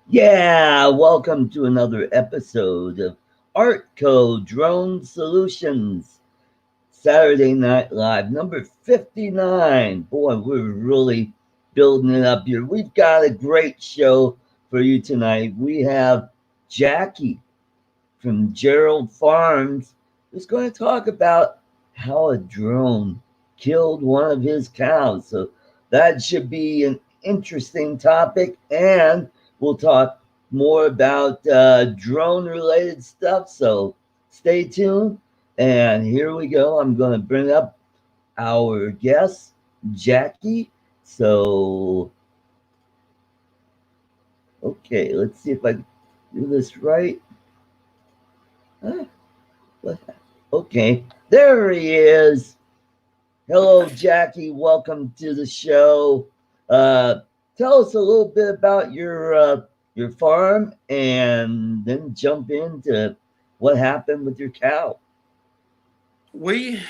Yeah, welcome to another episode of ArtCo Drone Solutions, Saturday Night Live, number 59. Boy, we're really building it up here. We've got a great show for you tonight. We have Jacky from Gerrald Farms who's going to talk about how a drone killed one of his cows. So that should be an interesting topic. And we'll talk more about drone related stuff. So stay tuned. And here we go. I'm going to bring up our guest, Jacky. So, okay, let's see if I can do this right. Huh? What? Okay, there he is. Hello, Jacky. Welcome to the show. Uh, Tell us a little bit about your farm, and then jump into what happened with your cow. We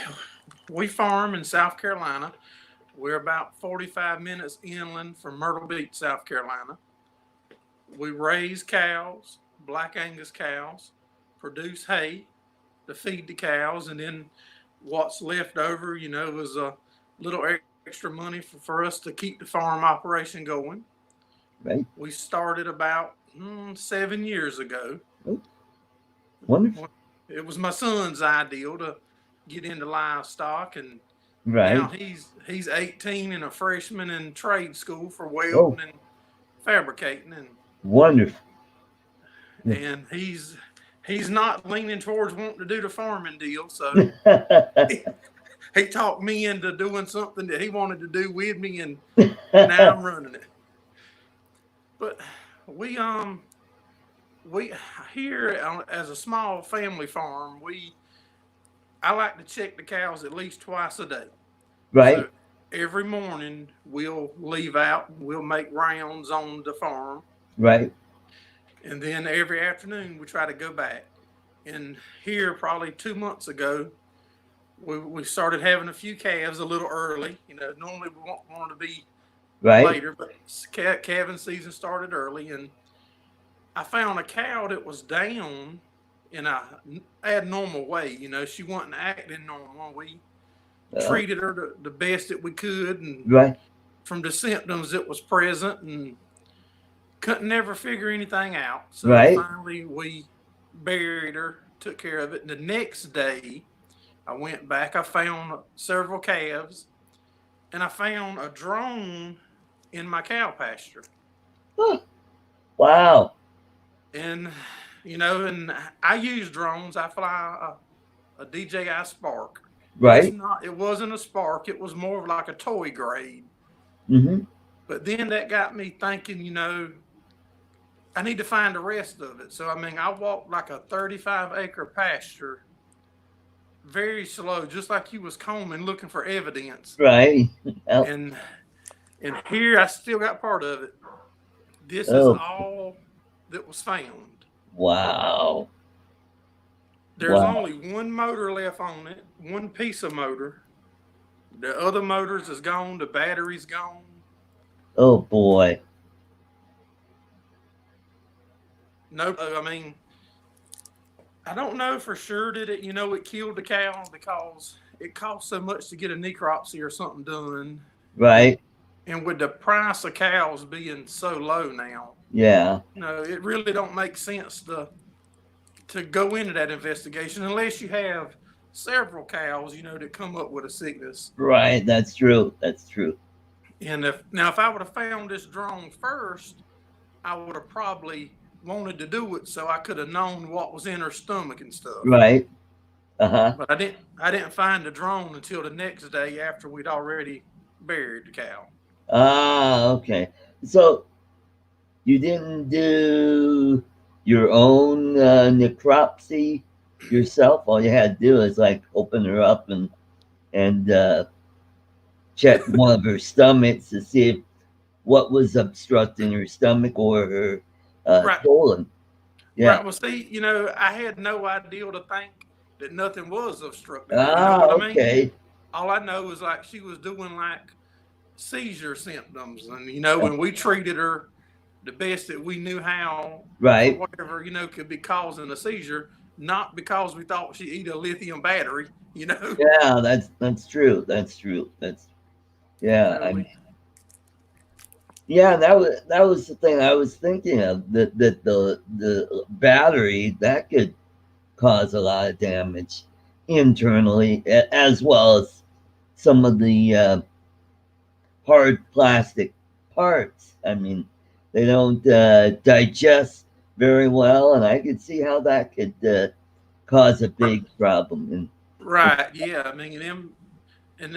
we farm in South Carolina. We're about 45 minutes inland from Myrtle Beach, South Carolina. We raise cows, black Angus cows, produce hay to feed the cows, and then what's left over, is a little extra money for us to keep the farm operation going. Right? We started about 7 years ago. Oh, wonderful. It was my son's ideal to get into livestock, and now Right? he's 18 and a freshman in trade school for Oh, welding and fabricating, wonderful. and he's not leaning towards wanting to do the farming deal. So he, he talked me into doing something that he wanted to do with me, and now I'm running it. But we we here as a small family farm, we I like to check the cows at least twice a day. Right? So every morning we'll leave out and we'll make rounds on the farm. Right? And then every afternoon we try to go back. And here, probably 2 months ago, we started having a few calves a little early. Normally we want to be Right? later, but calving season started early. And I found a cow that was down in a abnormal way. She wasn't acting normal. We Uh, treated her the best that we could, and right? from the symptoms that was present, and couldn't never figure anything out. So Right? finally we buried her, took care of it. And the next day I went back, I found several calves, and I found a drone in my cow pasture. Huh. Wow. And and I use drones. I fly a DJI Spark. Right? It wasn't a Spark, it was more of like a toy grade. Mm-hmm. But then that got me thinking, I need to find the rest of it. So, I mean, I walked like a 35-acre pasture very slow, just like you was combing looking for evidence. Right? Oh, And here I still got part of it. This is oh, all that was found. wow. There's Wow. only one motor left on it, one piece of motor. The other motors is gone, the battery's gone. Oh boy. No, I mean, I don't know for sure that it killed the cow because it costs so much to get a necropsy or something done, and Right? and with the price of cows being so low now, Yeah. it really don't make sense to go into that investigation unless you have several cows, that come up with a sickness. Right. That's true. That's true. And if I would have found this drone first, I would have probably wanted to do it so I could have known what was in her stomach and stuff. Right. Uh-huh. But I didn't find the drone until the next day after we'd already buried the cow. Ah, okay. So you didn't do your own necropsy yourself? All you had to do is like open her up and check one of her stomachs to see if what was obstructing her stomach or her Right, colon. Yeah. right. Well, see, I had no idea to think that nothing was obstructing her. You know Ah, what I mean? okay. All I know is like she was doing like seizure symptoms, and when we treated her the best that we knew how for Right. whatever, could be causing a seizure, not because we thought she'd eat a lithium battery, Yeah, that's true. That's true. That's yeah. we Yeah, that was the thing I was thinking of. That the battery that could cause a lot of damage internally, as well as some of the hard plastic parts. I mean, they don't digest very well, and I could see how that could cause a big problem. right, yeah. I mean, them, and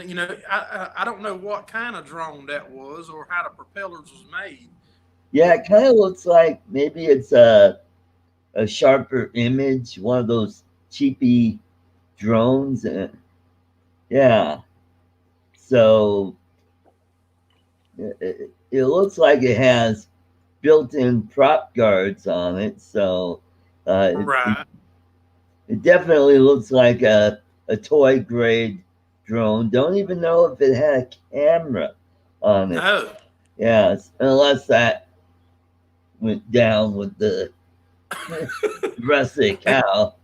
I don't know what kind of drone that was or how the propellers was made, Yeah, but it kind of looks like maybe it's a sharper image, one of those cheapy drones. Yeah, so it looks like it has built-in prop guards on it. So it right, it definitely looks like a toy grade drone. Don't even know if it had a camera on it. no. Yes, unless that went down with the rest of the cow.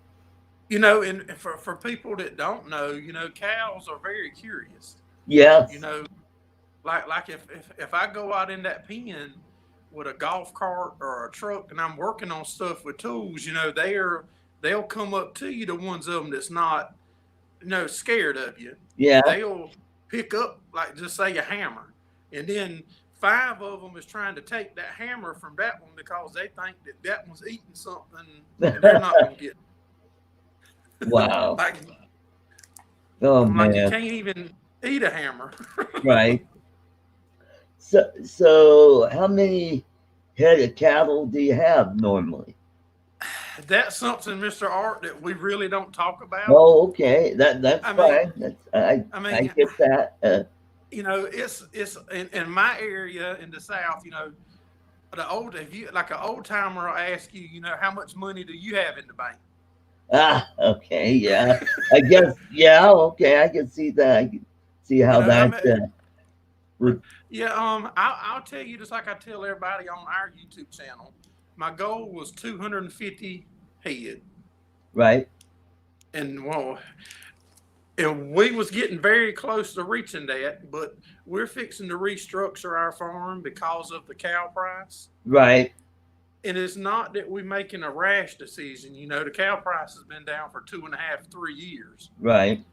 And for people that don't know, cows are very curious. You Yes, know, like if I go out in that pen with a golf cart or a truck and I'm working on stuff with tools, they'll come up to you, the ones of them that's not scared of you, and yeah, they'll pick up, like, just say a hammer, and then five of them is trying to take that hammer from that one because they think that one's eating something and they're not gonna get wow. like Oh I'm like, you man, can't even eat a hammer. right. So how many head of cattle do you have normally? That's something, Mr. Art, that we really don't talk about. Oh, okay. That's I mean, fine. I I I mean, get that. it's in my area in the South. The old if you like an old timer will ask you, how much money do you have in the bank? Okay, yeah. I guess yeah. Okay, I can see that. I can see You how know, I that mean, right. would. Yeah. I'll tell you, just like I tell everybody on our YouTube channel. My goal was 250 head, Right, and well, and we was getting very close to reaching that, but we're fixing to restructure our farm because of the cow price. right, And it's not that we're making a rash decision. The cow price has been down for 2.5, 3 years, right,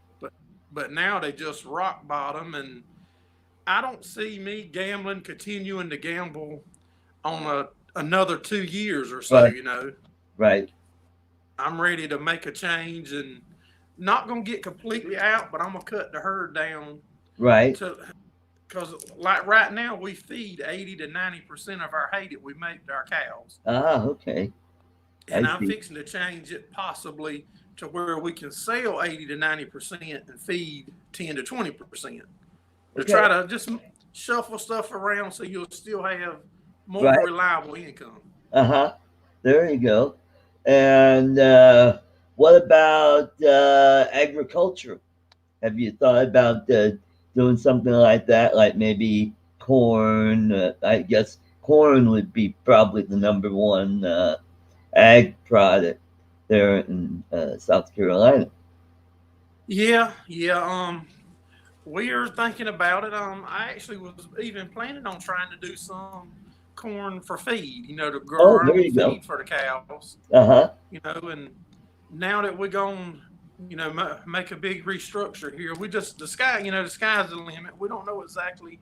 but now they just rock bottom, and I don't see me gambling, continuing to gamble on another 2 years or so. right, right, I'm ready to make a change and not gonna get completely out, but I'm gonna cut the herd down right. to because like right now we feed 80 to 90% of our hay that we make to our cows, Okay. I and I'm see. fixing to change it possibly to where we can sell 80 to 90% and feed 10 to 20% to Okay. try to just shuffle stuff around so you'll still have more Right. reliable income. Uh-huh. There you go. And what about agriculture? Have you thought about doing something like that? Like maybe corn? I guess corn would be probably the number one ag product there in South Carolina. Yeah, yeah. We are thinking about it. I actually was even planning on trying to do some corn for feed, to grow Oh, our there own you go. feed for the cows, Uh-huh. and now that we're going, make a big restructure here, the sky, the sky's the limit. We don't know exactly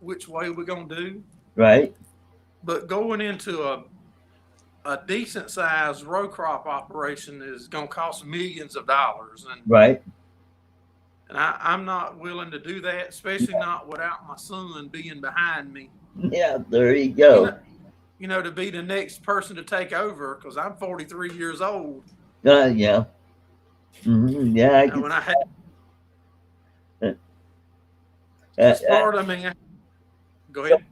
which way we're going to do, Right. but going into a decent sized row crop operation is going to cost millions of dollars. Right. And I'm not willing to do that, especially not without my son being behind me. Yeah, there you You go. know, to be the next person to take over because I'm 43 years old. Yeah. Yeah, I can When see I had that. it's part of me. Go Some ahead.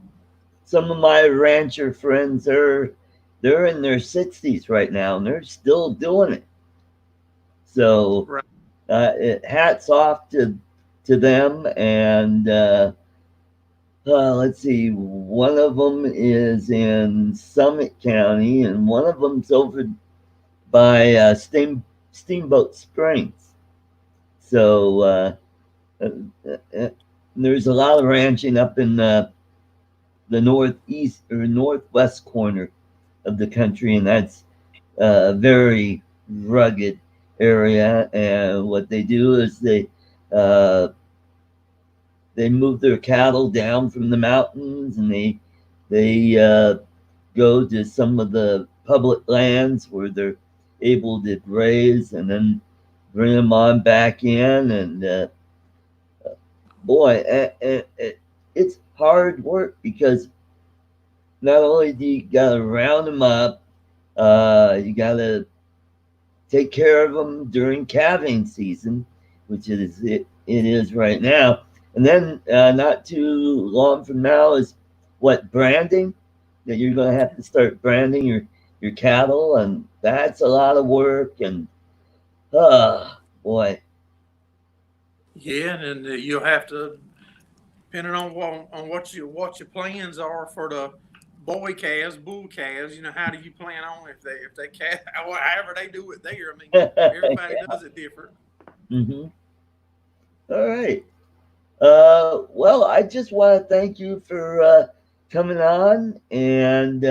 some of my rancher friends are they're in their 60s right now and they're still doing it. So Right. hats off to them, and let's see, one of them is in Summit County, and one of them's over by Steamboat Springs. So uh, uh, there's a lot of ranching up in the northeast or northwest corner of the country, and that's a very rugged area. And what they do is uh, they move their cattle down from the mountains, and they go to some of the public lands where they're able to graze, and then bring them on back in. And boy, it's hard work because not only do you gotta round them up, you gotta take care of them during calving season, which it is right now. And then not too long from now is what, branding, that you're going to have to start branding your cattle, and that's a lot of work. And boy, Yeah, and you'll have to, depending on what your plans are for the boy calves, bull calves. How do you plan on if they calf, however they do it there? I mean, everybody yeah. does it different. Hmm. All right. Well, I just want to thank you for coming on, and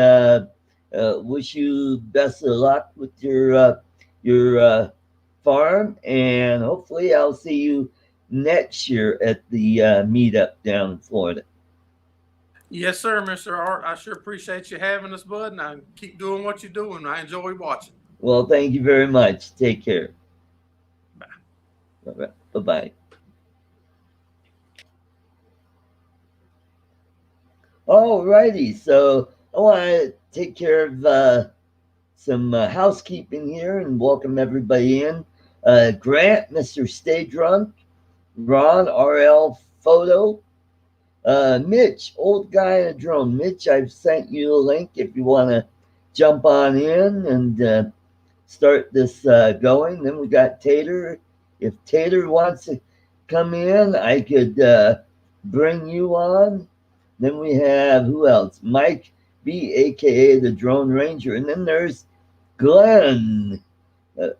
wish you best of luck with your farm, and hopefully I'll see you next year at the meetup down in Florida. Yes, sir, Mister Art. I sure appreciate you having us, bud, and I keep doing what you're doing. I enjoy watching. Well, thank you very much. Take care. Bye. Bye bye. All righty. So I want to take care of some housekeeping here and welcome everybody in. Grant, Mr. Stay Drunk, Ron, RL Photo, Mitch, old guy in a drone. Mitch, I've sent you a link if you want to jump on in and start this going. Then we got Tater. If Tater wants to come in, I could bring you on. Then we have who else? Mike B, aka the Drone Ranger. And then there's Glenn,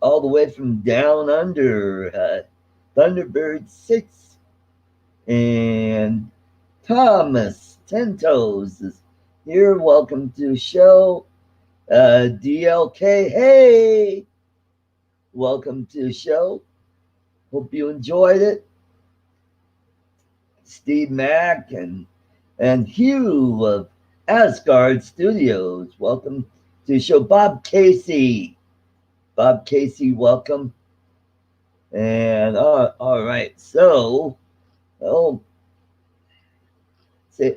all the way from down under, Thunderbird 6. And Thomas, Ten Toes, is here. Welcome to the show. DLK, hey, welcome to the show. Hope you enjoyed it. Steve Mack and Hugh of Asgard Studios, welcome to the show. Bob Casey, welcome. And all right, so oh,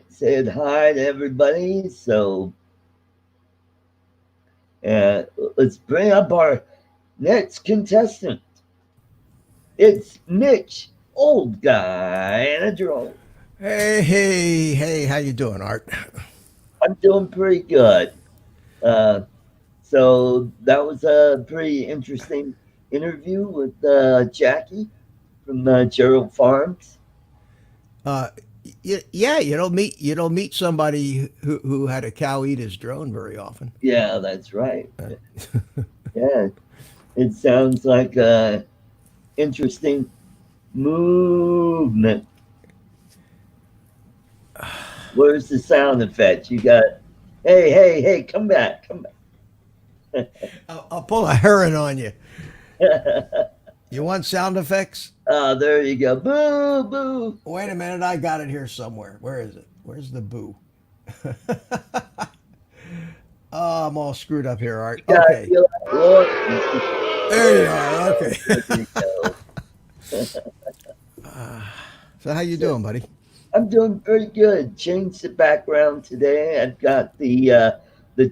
said hi to everybody. So let's bring up our next contestant. It's Mitch, old guy and a drone. Hey, how you doing, Art? I'm doing pretty good. Uh, so that was a pretty interesting interview with Jacky from Gerrald Farms. Uh, yeah, you don't meet somebody who had a cow eat his drone very often. Yeah, that's right. Yeah, it sounds like a interesting movement. Where's the sound effect? You got, hey, come back, come I'll pull a heron on you. back. You want sound effects? Oh, there you go. Boo, boo. Wait a minute, I got it here somewhere. Where is it? Where's the boo? Oh, I'm all screwed up here, Art. You gotta Okay, feel like Lord. there you are. There Okay. you go. So how you doing, buddy? I'm doing pretty good. Changed the background today. I've got the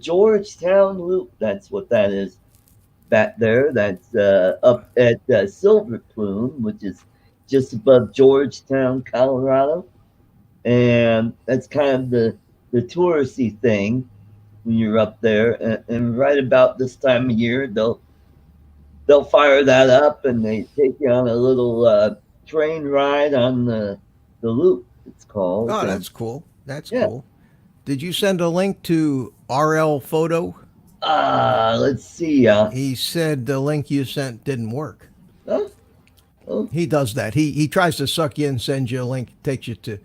Georgetown loop. That's what that is back there. That's up at Silver Plume, which is just above Georgetown, Colorado. And that's kind of the touristy thing when you're up there. And right about this time of year, they'll fire that up and they take you on a little train ride on the loop. It's called. Oh, And that's cool. That's Yeah. cool. Did you send a link to RL Photo? Let's see. He said the link you sent didn't work. Huh? Oh, He does that. He tries to suck you in, send you a link, takes you to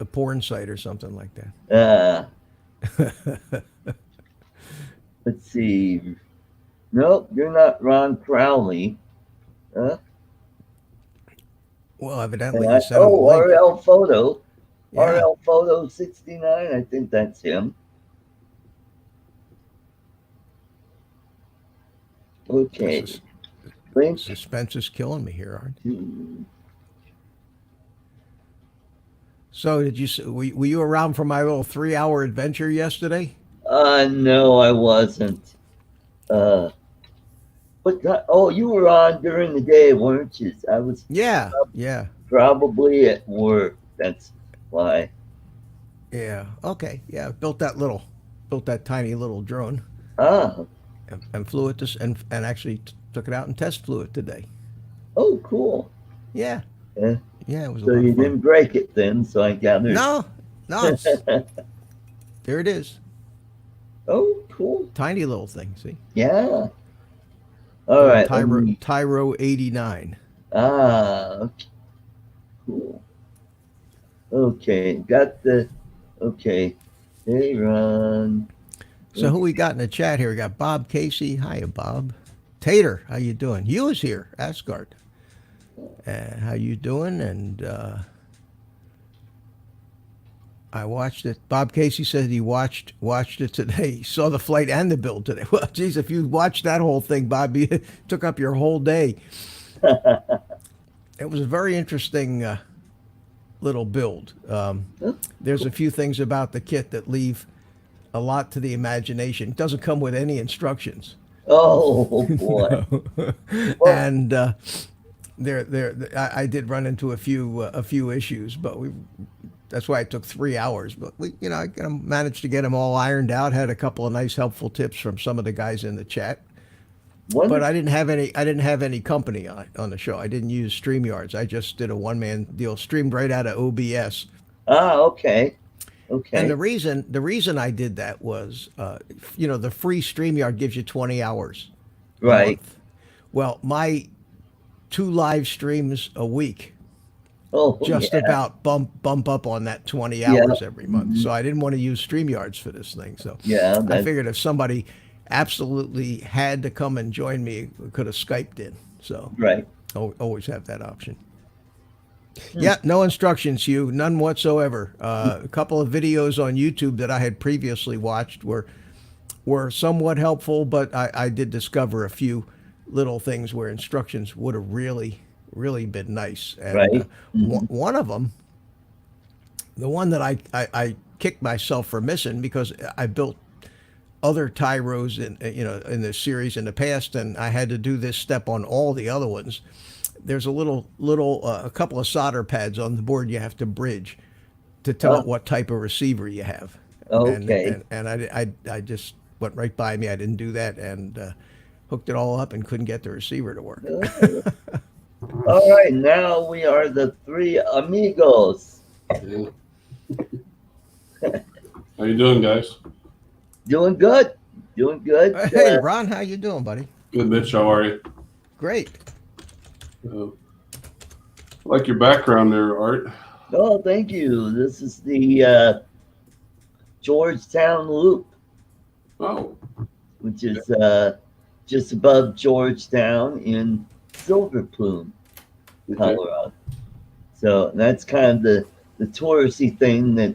a porn site or something like uh, that. let's see. Nope, you're not Ron Crowley. Huh? Well, And evidently you sent him a oh, link. RL Photo. Yeah. RL Photo 69. I think that's him. This Okay. is Link. suspense is killing me here, Art. to- So, were you around for my little 3 hour adventure yesterday? No, I wasn't. Uh, oh, you were on during the day, weren't you? I was Yeah, yeah, probably at work. That's why. yeah. Okay, yeah. Built that tiny little drone Ah, and flew it this and actually took it out and test flew it today. oh, cool. Yeah, Yeah. yeah. It was a So lot you of fun. didn't break it then, so I gathered. No, no. There it is. Oh, cool. Tiny little thing. See, Yeah. All little right. Let me. Tyro 89. Okay, cool. Okay, got the. Okay. Hey, Ron. So who we got in the chat here? We got Bob Casey. Hiya, Bob. Tater, how you doing? You was here, Asgard. How you doing? And I watched it. Bob Casey said he watched it today. He saw the flight and the build today. Well, geez, if you watched that whole thing, Bob, you took up your whole day. It was a very interesting little build. There's a few things about the kit that leave a lot to the imagination. It doesn't come with any instructions. Oh boy. Well, And I did run into a few issues, but that's why it took 3 hours. But I managed to get them all ironed out. Had a couple of nice helpful tips from some of the guys in the chat. But I didn't have any company on the show. I didn't use StreamYards. I just did a one-man deal, streamed right out of OBS. Okay. Okay. And the reason I did that was, the free StreamYard gives you 20 hours a Right. month. Well, my 2 live streams a week Oh, just yeah. about bump up on that 20 Yeah. hours every month. So I didn't want to use StreamYards for this thing. So Yeah. I figured if somebody absolutely had to come and join me, we could have Skyped in. So Right. always have that option. Yeah, no instructions, Hugh, none whatsoever. A couple of videos on YouTube that I had previously watched were somewhat helpful, but I did discover a few little things where instructions would have really been nice. And Right. one of them, the one that I kicked myself for missing because I built other Tyros in the series in the past, and I had to do this step on all the other ones. There's a couple of solder pads on the board you have to bridge to tell it what type of receiver you have. Okay. And I just went right by me. I didn't do that and hooked it all up and couldn't get the receiver to work. All right. Now we are the 3 amigos. Yeah. How you doing, guys? Doing good. Doing good. Hey, Ron, how you doing, buddy? Good, Mitch. How are you? Great. I like your background there, Art. Oh, thank you. This is the Georgetown Loop, Oh, which is just above Georgetown in Silver Plume, okay. Colorado. So that's kind of the touristy thing that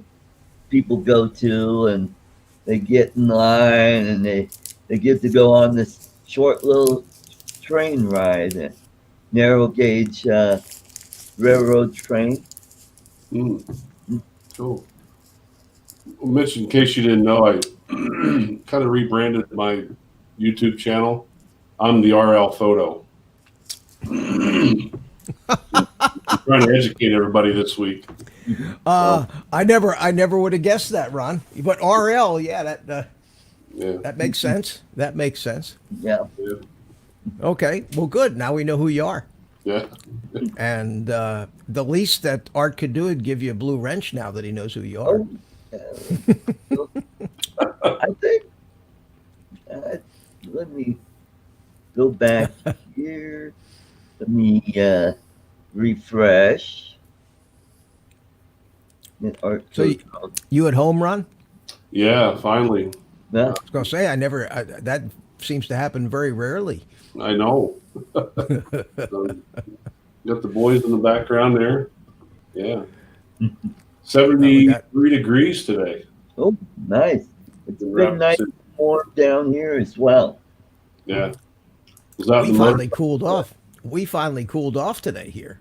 people go to, and they get in line, and they get to go on this short little train ride, a narrow gauge railroad train. Cool. Well, Mitch, in case you didn't know, I kind of rebranded my YouTube channel. I'm the RL Photo. I'm trying to educate everybody this week. I never would have guessed that, Ron. But RL, yeah, Yeah. that makes sense. That makes sense. Yeah. Yeah. Okay, well, good. Now we know who you are. Yeah. And the least that Art could do would give you a blue wrench now that he knows who you are. Oh, I think. Uh, let me go back here. Let me refresh. So you at home, Ron? Yeah, finally. No, I was going to say, that seems to happen very rarely. I know. Got the boys in the background there. Yeah. 73 degrees today. oh, nice. It's been nice and warm down here as well. Yeah. Was that We finally cooled off. We finally cooled off today here.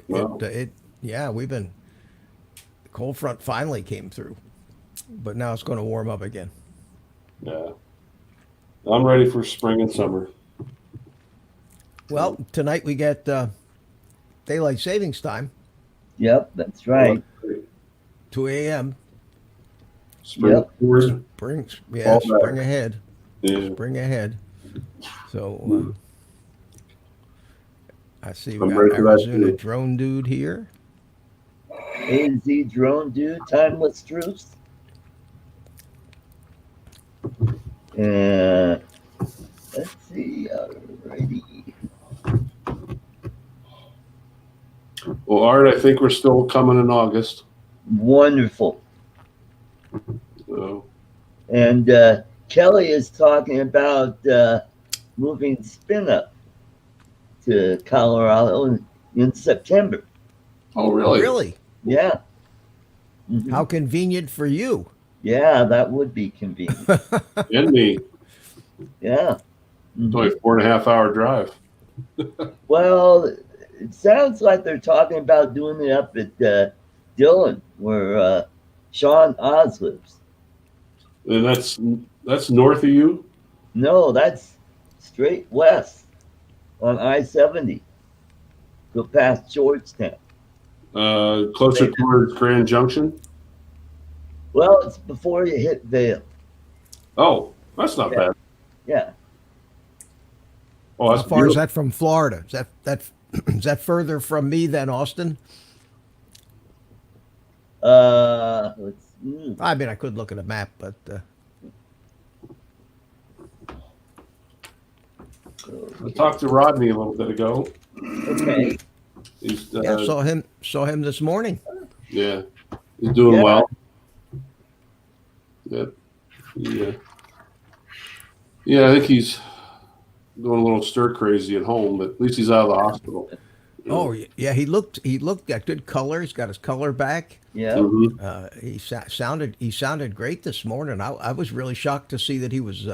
Wow. Yeah, the cold front finally came through, but now it's going to warm up again. Yeah. I'm ready for spring and summer. Well, tonight we get daylight savings time, Yep, that's right. 2 a.m. Spring Yep. forward. Spring ahead. Yeah. Spring ahead. So I see we I'm got ready for that Arizona too. Drone Dude here. AZ Drone Dude, Timeless Truths. Let's see. Alrighty. Well, Art, I think we're still coming in August. Wonderful. So, And Kelly is talking about moving Spin Up to Colorado in September. oh, really? Really? Yeah. Mhm. How convenient for you. Yeah, that would be convenient. And me. Yeah. It's only a 4.5 hour drive. Well, it sounds like they're talking about doing it up at Dillon, where Sean Oz lives. And that's north of you? No, that's straight west on I-70. Go past Georgetown. Closer towards Grand Junction? Well, it's before you hit Vail. Oh, that's not bad. Yeah. Oh, that's How far is beautiful. that from Florida? Is that further from me than Austin? I mean, I could look at a map, but I talked to Rodney a little bit ago. okay. He's saw him this morning. yeah, he's doing Yeah. well. Yeah, yeah. I think he's going a little stir crazy at home, but at least he's out of the hospital. Oh yeah, he looked got good color. He's got his color back. Yeah. Mhm. He sounded great this morning. I was really shocked to see that he was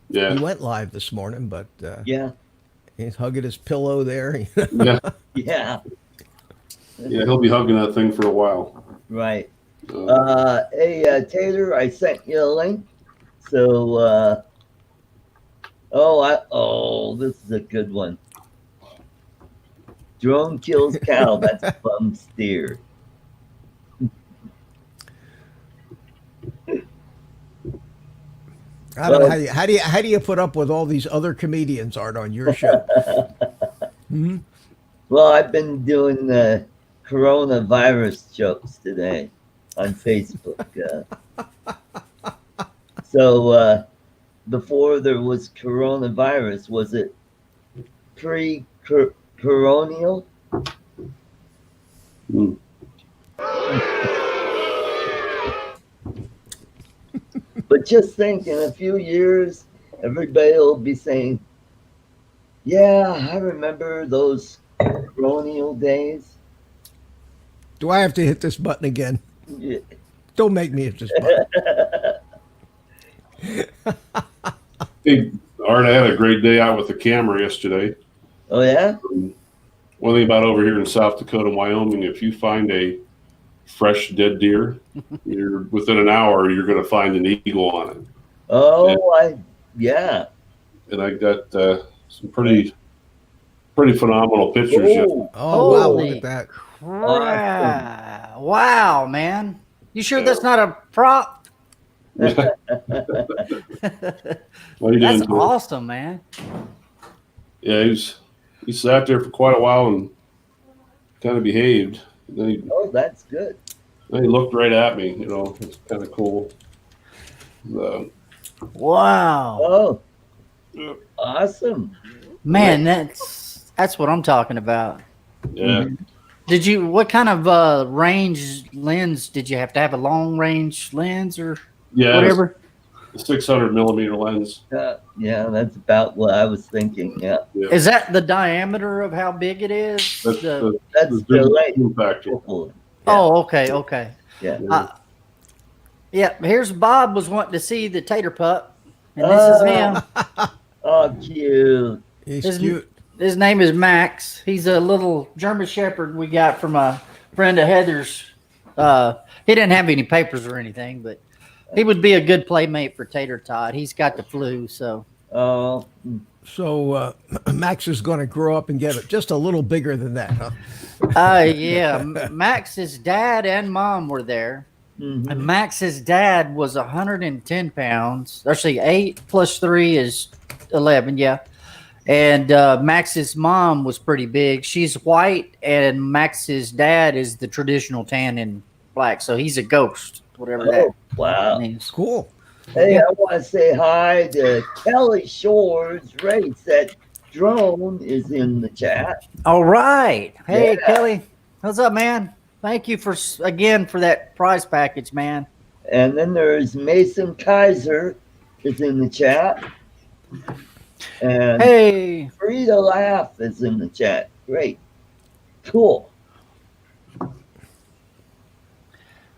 Yeah, he went live this morning, but Yeah. he's hugging his pillow there. yeah, Yeah. yeah. He'll be hugging that thing for a while. Right. Uh, Hey, Taylor, I sent you a link. So, this is a good one. Drone kills cow. That's bum steer. I don't know how do you put up with all these other comedians, Art, on your show? Hmm? Well, I've been doing the coronavirus jokes today on Facebook. So before there was coronavirus, was it pre-coronial? hmm. But just think, in a few years, everybody will be saying, yeah, I remember those colonial days. Do I have to hit this button again? Yeah. Don't make me hit this button. Hey, Art, I had a great day out with the camera yesterday. Oh, yeah? One thing about over here in South Dakota, Wyoming, if you find a fresh dead deer, you're within an hour, you're going to find an eagle on it. Oh, yeah. And I got some pretty phenomenal pictures. Oh, Oh wow, look Holy at that. crap. Wow, man. You sure that's not a prop? Yeah. What are you That's doing? awesome, man. Yeah, he sat there for quite a while and kind of behaved. Oh, that's good. Then he looked right at me. It's kind of cool. Wow. Oh, Yeah. awesome. Man, that's what I'm talking about. Yeah. What kind of range lens did you have to have? A long range lens or Yeah. whatever? The 600 millimeter lens. Yeah, that's about what I was thinking. Yeah, Yeah. Is that the diameter of how big it is? That's the that's the zoom factor. Yeah. Oh, okay. Yeah. Yeah, here's Bob was wanting to see the tater pup, and this is him. Oh, cute. He's cute. His name is Max. He's a little German Shepherd we got from a friend of Heather's. He didn't have any papers or anything, but he would be a good playmate for Tater Tot. He's got the flu, so. Oh, So Max is going to grow up and get just a little bigger than that, huh? Yeah. Max's dad and mom were there. mhm. And Max's dad was 110 pounds. Actually, 8 plus 3 is 11, yeah. And Max's mom was pretty big. She's white, and Max's dad is the traditional tan and black. So he's a ghost, whatever that Oh, wow. means. Cool. Hey, I want to say hi to Kelly Shores. Race. That drone is in the chat. All right. Hey, Yeah. Kelly. What's up, man? Thank you for that prize package, man. And then there's Mason Kaiser is in the chat. And Hey. Frida Laugh is in the chat. Great. Cool.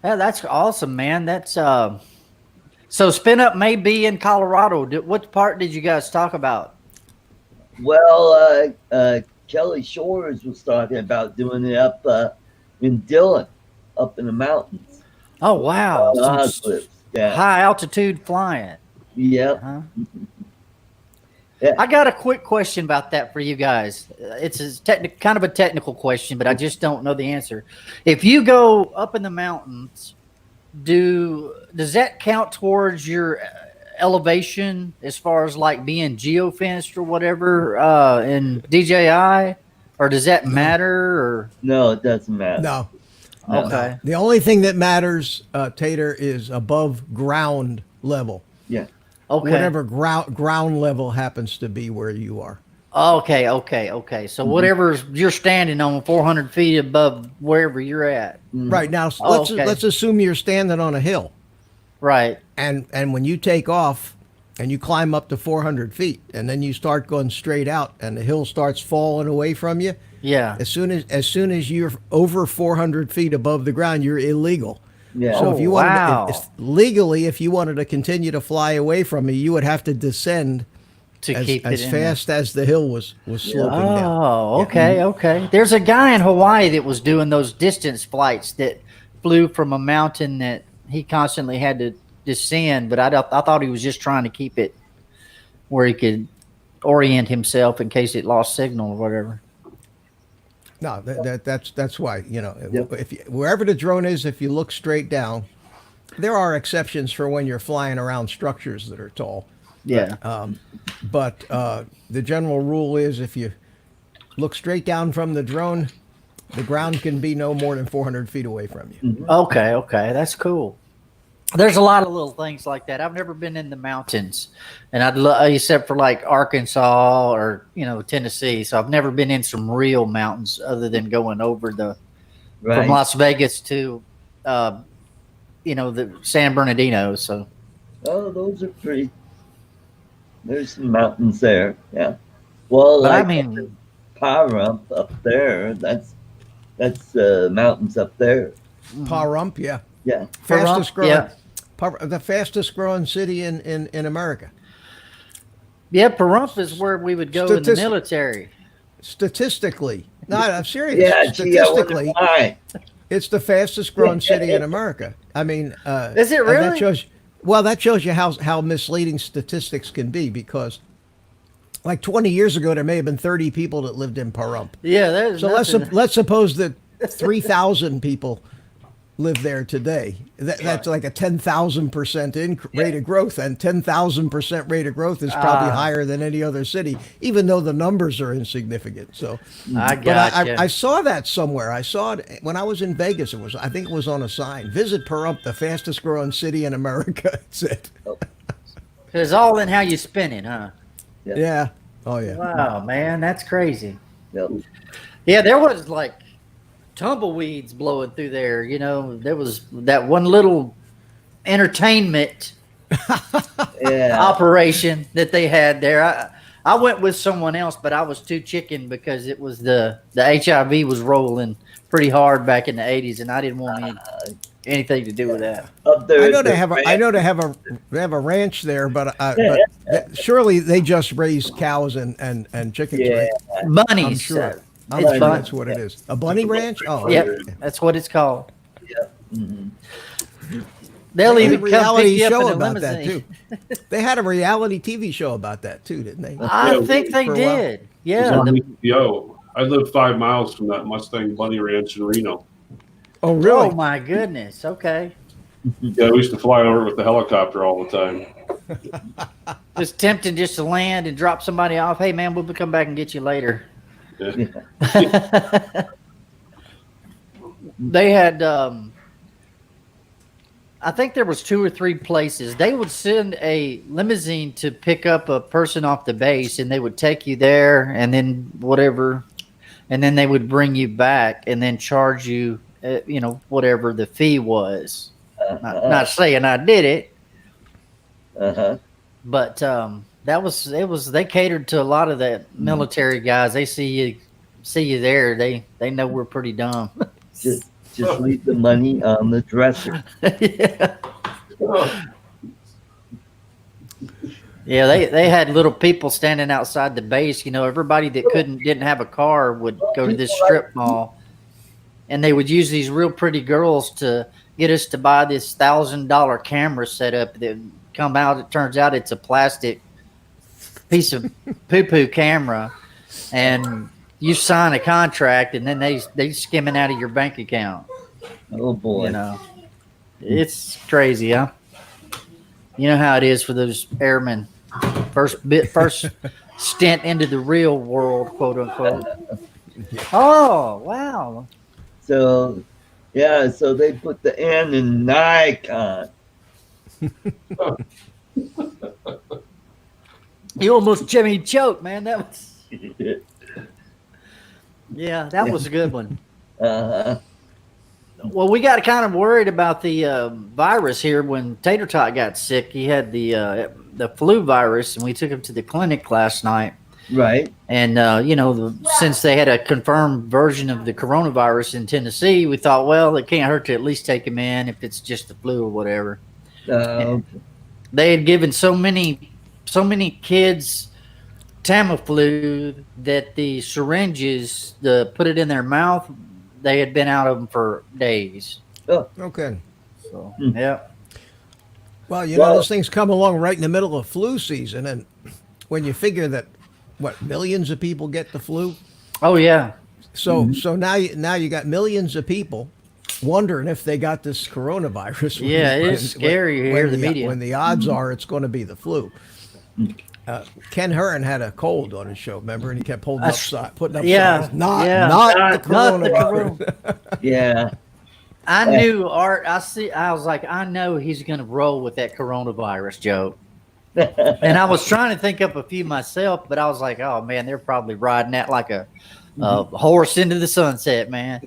Yeah, that's awesome, man. That's so Spin Up may be in Colorado. What part did you guys talk about? Well, Kelly Shores was talking about doing it up in Dillon, up in the mountains. Oh wow. Some Oslips. Yeah. high altitude flying. Yep. Huh? Yeah. I got a quick question about that for you guys. It's kind of a technical question, but I just don't know the answer. If you go up in the mountains, does that count towards your elevation as far as like being geofenced or whatever in DJI, or does that matter? Or No, it doesn't matter. No. No. okay, The only thing that matters, Tater, is above ground level. Yeah. okay, Whatever ground level happens to be where you are. okay. So Mm-hmm. whatever you're standing on, 400 feet above wherever you're at, Mhm. Right now, Oh, okay. let's assume you're standing on a hill, right? and when you take off and you climb up to 400 feet, and then you start going straight out, and the hill starts falling away from you. Yeah. As soon as you're over 400 feet above the ground, you're illegal. Yeah. So Oh, if you wanted wow. legally, if you wanted to continue to fly away from me, you would have to descend To as, keep it as in fast as the hill was sloping down. Oh, okay. There's a guy in Hawaii that was doing those distance flights that flew from a mountain that he constantly had to descend, but I thought he was just trying to keep it where he could orient himself in case it lost signal or whatever. No, that's why, Yep. if wherever the drone is, if you look straight down, there are exceptions for when you're flying around structures that are tall. Yeah. But the general rule is if you look straight down from the drone, the ground can be no more than 400 feet away from you. Okay. That's cool. There's a lot of little things like that. I've never been in the mountains, and except for like Arkansas or Tennessee. So I've never been in some real mountains other than going over from Right. Las Vegas to, the San Bernardino. So Oh, those are pretty. There's some mountains there. Yeah. Well, But I like mean- Pahrump up there. That's mountains up there. Pahrump, yeah. Yeah. Fastest growing, yeah. the fastest growing city in America. Yeah, Pahrump is where we would go in the Statistic- military. Statistically, no, I'm serious. Yeah. Gee, I wonder Statistically, why. it's the fastest growing city in America. I mean, Is it and really? that shows you how misleading statistics can be, because like 20 years ago, there may have been 30 people that lived in Pahrump. Yeah, there's So nothing. let's suppose that 3,000 people live there today. That's like a 10,000% rate of growth, and 10,000% rate of growth is probably higher than any other city, even though the numbers are insignificant. So, I but gotcha. I saw that somewhere. I saw it when I was in Vegas. I think it was on a sign. Visit Pahrump, the fastest growing city in America. That's it. It's all in how you spin it, huh? Yeah. Oh yeah. Wow, man, that's crazy. Yep. Yeah, there was like tumbleweeds blowing through there. You know, there was that one little entertainment operation that they had there. I went with someone else, but I was too chicken because it was the HIV was rolling pretty hard back in the 80s, and I didn't want anything to do with that. Up there, I know they have a ranch there, but surely they just raise cows and chickens, right? Bunnies. I'm sure. It's Sure fun. that's what it is. A bunny ranch? Oh, Yep, that's what it's called. Mhm. They'll They had even a come pick reality you up show in a about that limousine. too. They had a reality TV show about that too, didn't they? I think they for a while. did. It was Yeah. on HBO. I lived 5 miles from that Mustang Bunny Ranch in Reno. Oh, really? Oh my goodness. Okay. Yeah, we used to fly over with the helicopter all the time. It's tempting just to land and drop somebody off. Hey man, we'll come back and get you later. Yeah. They had I think there was 2 or 3 places. They would send a limousine to pick up a person off the base, and they would take you there and then whatever, and then they would bring you back and then charge you whatever the fee was. Not saying I did it, but they catered to a lot of the military guys. They see you there. They know we're pretty dumb. Just leave the money on the dresser. Yeah. Yeah, they had little people standing outside the base. You know, everybody that didn't have a car would go to this strip mall, and they would use these real pretty girls to get us to buy this $1,000 camera setup that come out. It turns out it's a plastic piece of poo-poo camera, and you sign a contract, and then they skim it out of your bank account. Oh boy! You know, it's crazy, huh? You know how it is for those airmen. First stint into the real world, quote unquote. Oh wow! So, yeah, so they put the N in Nikon. You almost Jimmy choked, man. That was that was a good one. Well, we got kind of worried about the virus here when Tater Tot got sick. He had the flu virus, and we took him to the clinic last night. Right. And, since they had a confirmed version of the coronavirus in Tennessee, we thought, well, it can't hurt to at least take him in if it's just the flu or whatever. They had given so many kids Tamiflu that the syringes, put it in their mouth, they had been out of them for days. Oh, okay. So, yeah. Well, those things come along right in the middle of flu season, and when you figure that, millions of people get the flu. Oh yeah. So now you got millions of people wondering if they got this coronavirus. Yeah, it's scary here. The media. When the odds are it's going to be the flu. Ken Hearn had a cold on his show, remember, and he kept putting up signs. Not the coronavirus. Yeah. I knew Art. I was like, I know he's going to roll with that coronavirus joke. And I was trying to think up a few myself, but I was like, oh man, they're probably riding that like a horse into the sunset, man.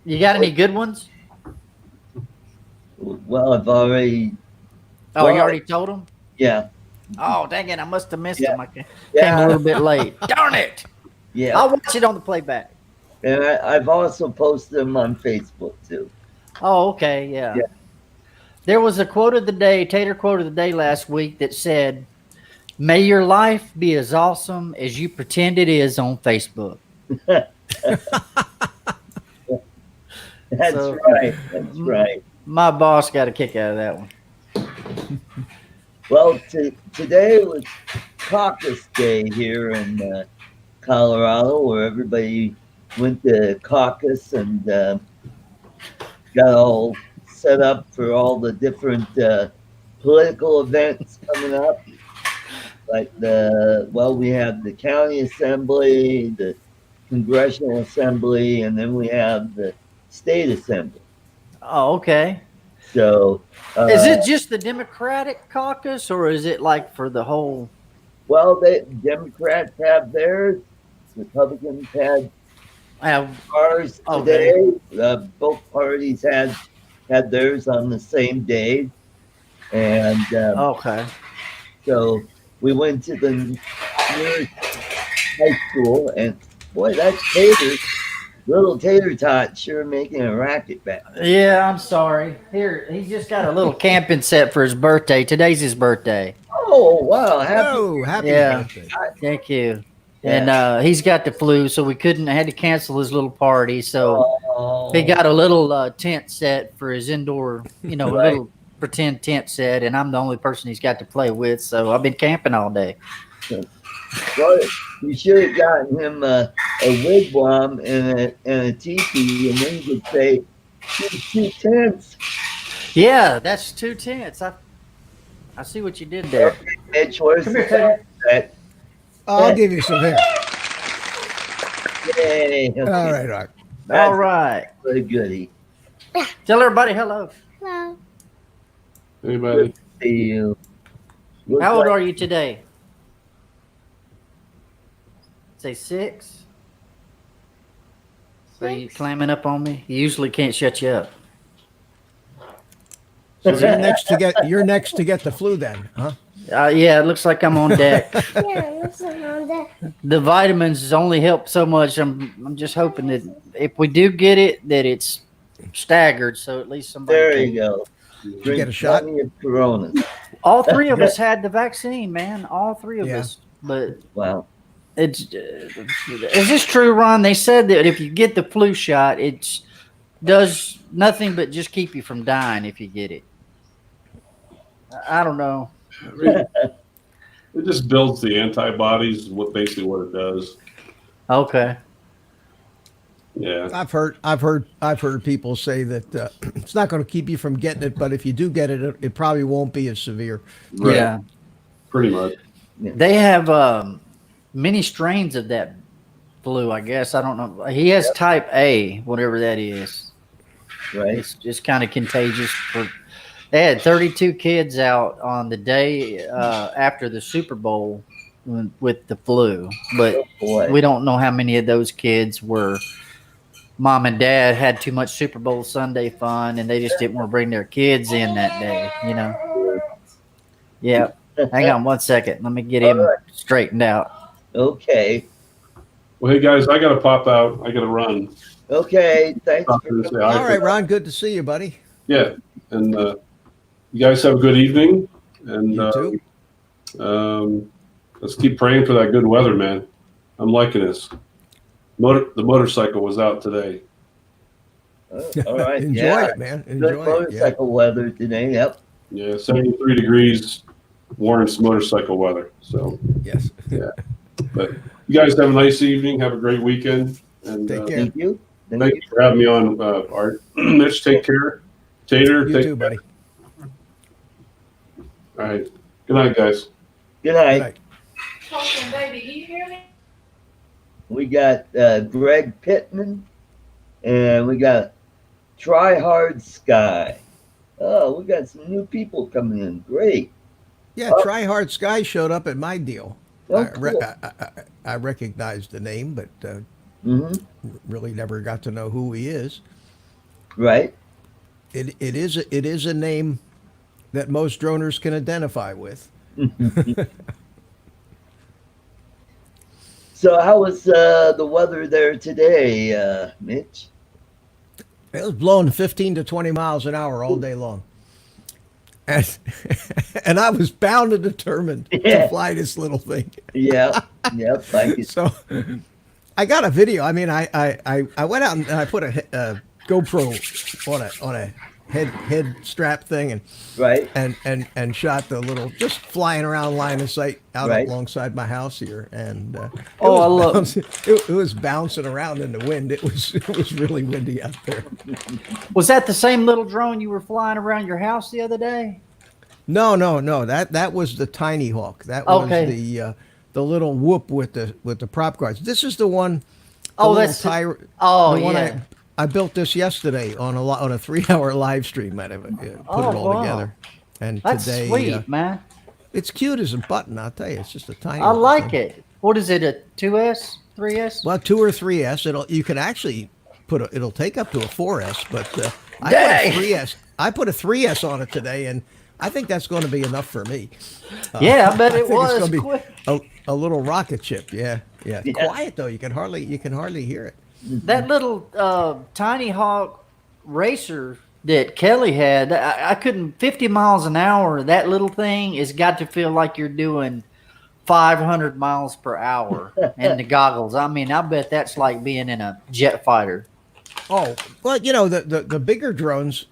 You got any good ones? Well, I've already. Oh, you already told them? Yeah. Oh, dang it. I must have missed them. I came Yeah. a little bit late. Darn it. Yeah. I'll watch it on the playback. And I've also posted them on Facebook too. Oh, okay. Yeah. There was a quote of the day, Tater quote of the day last week that said, "May your life be as awesome as you pretend it is on Facebook." That's right. That's right. My boss got a kick out of that one. Well, today was caucus day here in Colorado, where everybody went to caucus and got all set up for all the different political events coming up. Like we have the county assembly, the congressional assembly, and then we have the state assembly. Oh, okay. So, Is it just the Democratic caucus, or is it like for the whole? well, the Democrats have theirs, Republicans had ours Okay. today. Both parties had theirs on the same day, and Okay. so we went to the nearest high school, and boy, that little tater tot sure making a racket back there. Yeah, I'm sorry. Here, he's just got a little camping set for his birthday. Today's his birthday. Oh wow! Happy Yeah. birthday. Thank you. Yeah. And he's got the flu, so we couldn't. I had to cancel his little party. So Oh, he got a little tent set for his indoor, Right. little pretend tent set, and I'm the only person he's got to play with. So I've been camping all day. well, you should have gotten him a wigwam and a teepee, and then you could say two tents. Yeah, that's 2 tents. I see what you did there. Mitch, where's Come the here, set? I'll give you some here. Yay! Okay. All right, Art. That's All right. a goodie. Tell everybody hello. Hello. Anybody? Good to see you. Looks How old like- are you today? Say 6. So you climbing up on me? You usually can't shut you up. So you're next to get the flu then, huh? Yeah, it looks like I'm on deck. Yeah, listen on that. The vitamins only help so much. I'm just hoping that if we do get it, that it's staggered, so at least somebody. There can- you go. Drink get a shot? plenty of Coronas. All 3 of us had the vaccine, man. All 3 of Yeah. us. But Wow. it's is this true, Ron? They said that if you get the flu shot, it does nothing but just keep you from dying if you get it. I don't know. It just builds the antibodies. Basically what it does. Okay. Yeah. I've heard people say that it's not going to keep you from getting it, but if you do get it, it probably won't be as severe. Right. Yeah. Pretty much. They have many strains of that flu, I guess. I don't know. He has type A, whatever that is. Right. It's kind of contagious. They had 32 kids out on the day after the Super Bowl with the flu, but Oh boy. we don't know how many of those kids were mom and dad had too much Super Bowl Sunday fun and they just didn't want to bring their kids in that day, Yeah. Hang on 1 second. Let me get him All right. straightened out. Okay. Well, hey guys, I gotta pop out. I gotta run. Okay. Thanks Talk for to you coming. soon. All right, Ron, good to see you, buddy. Yeah, and you guys have a good evening. And You too. let's keep praying for that good weather, man. I'm liking this. The motorcycle was out today. All right. Enjoy yeah. it, man. Good Enjoy it. Yeah. motorcycle weather today. Yep. Yeah, 73 degrees warrants motorcycle weather. So, Yes. but you guys have a nice evening. Have a great weekend. And Take care. Thank you. Thank thank you. you for having me on, Art. Mitch, take care. Tater, You take too, buddy. All right. Good night, guys. Good Good night. night. Talking, baby, do you hear me? We got Greg Pittman, and we got Try Hard Sky. Oh, we got some new people coming in. Great. Yeah, Try Hard Sky showed up at my deal. Oh, cool. I recognized the name, but Hmm. really never got to know who he is. Right. It is a name that most droners can identify with. So, how was the weather there today, Mitch? It was blowing 15 to 20 miles an hour all day long. And I was bound and determined Yeah. to fly this little thing. Yeah. Yep. Like it. So I got a video. I mean, I went out and I put a GoPro on a head strap thing Right. and shot the little just flying around line of sight out Right. alongside my house here, and Oh, I love- it was bouncing around in the wind. It was really windy out there. Was that the same little drone you were flying around your house the other day? No. That was the Tiny Hawk. That was Okay. the little whoop with the prop guards. This is the one. The Oh, little that's the one yeah. I built this yesterday on a 3-hour live stream. I put it all wow. together, and That's today sweet, man. it's cute as a button. I'll tell you, it's just a tiny. I little like thing. it. What is it? A 2S, 3S? Well, 2 or 3S. You can actually it'll take up to a 4S, but I put Dang. a 3S. I put a 3S on it today, and I think that's going to be enough for me. Yeah, I bet it think it's was. gonna be Quick. a little rocket ship. Yeah. Yeah. Quiet though. You can hardly hear it. That little Tiny Hawk racer that Kelly had, I couldn't, 50 miles an hour, that little thing has got to feel like you're doing 500 miles per hour in the goggles. I mean, I bet that's like being in a jet fighter. Oh, well, the bigger drones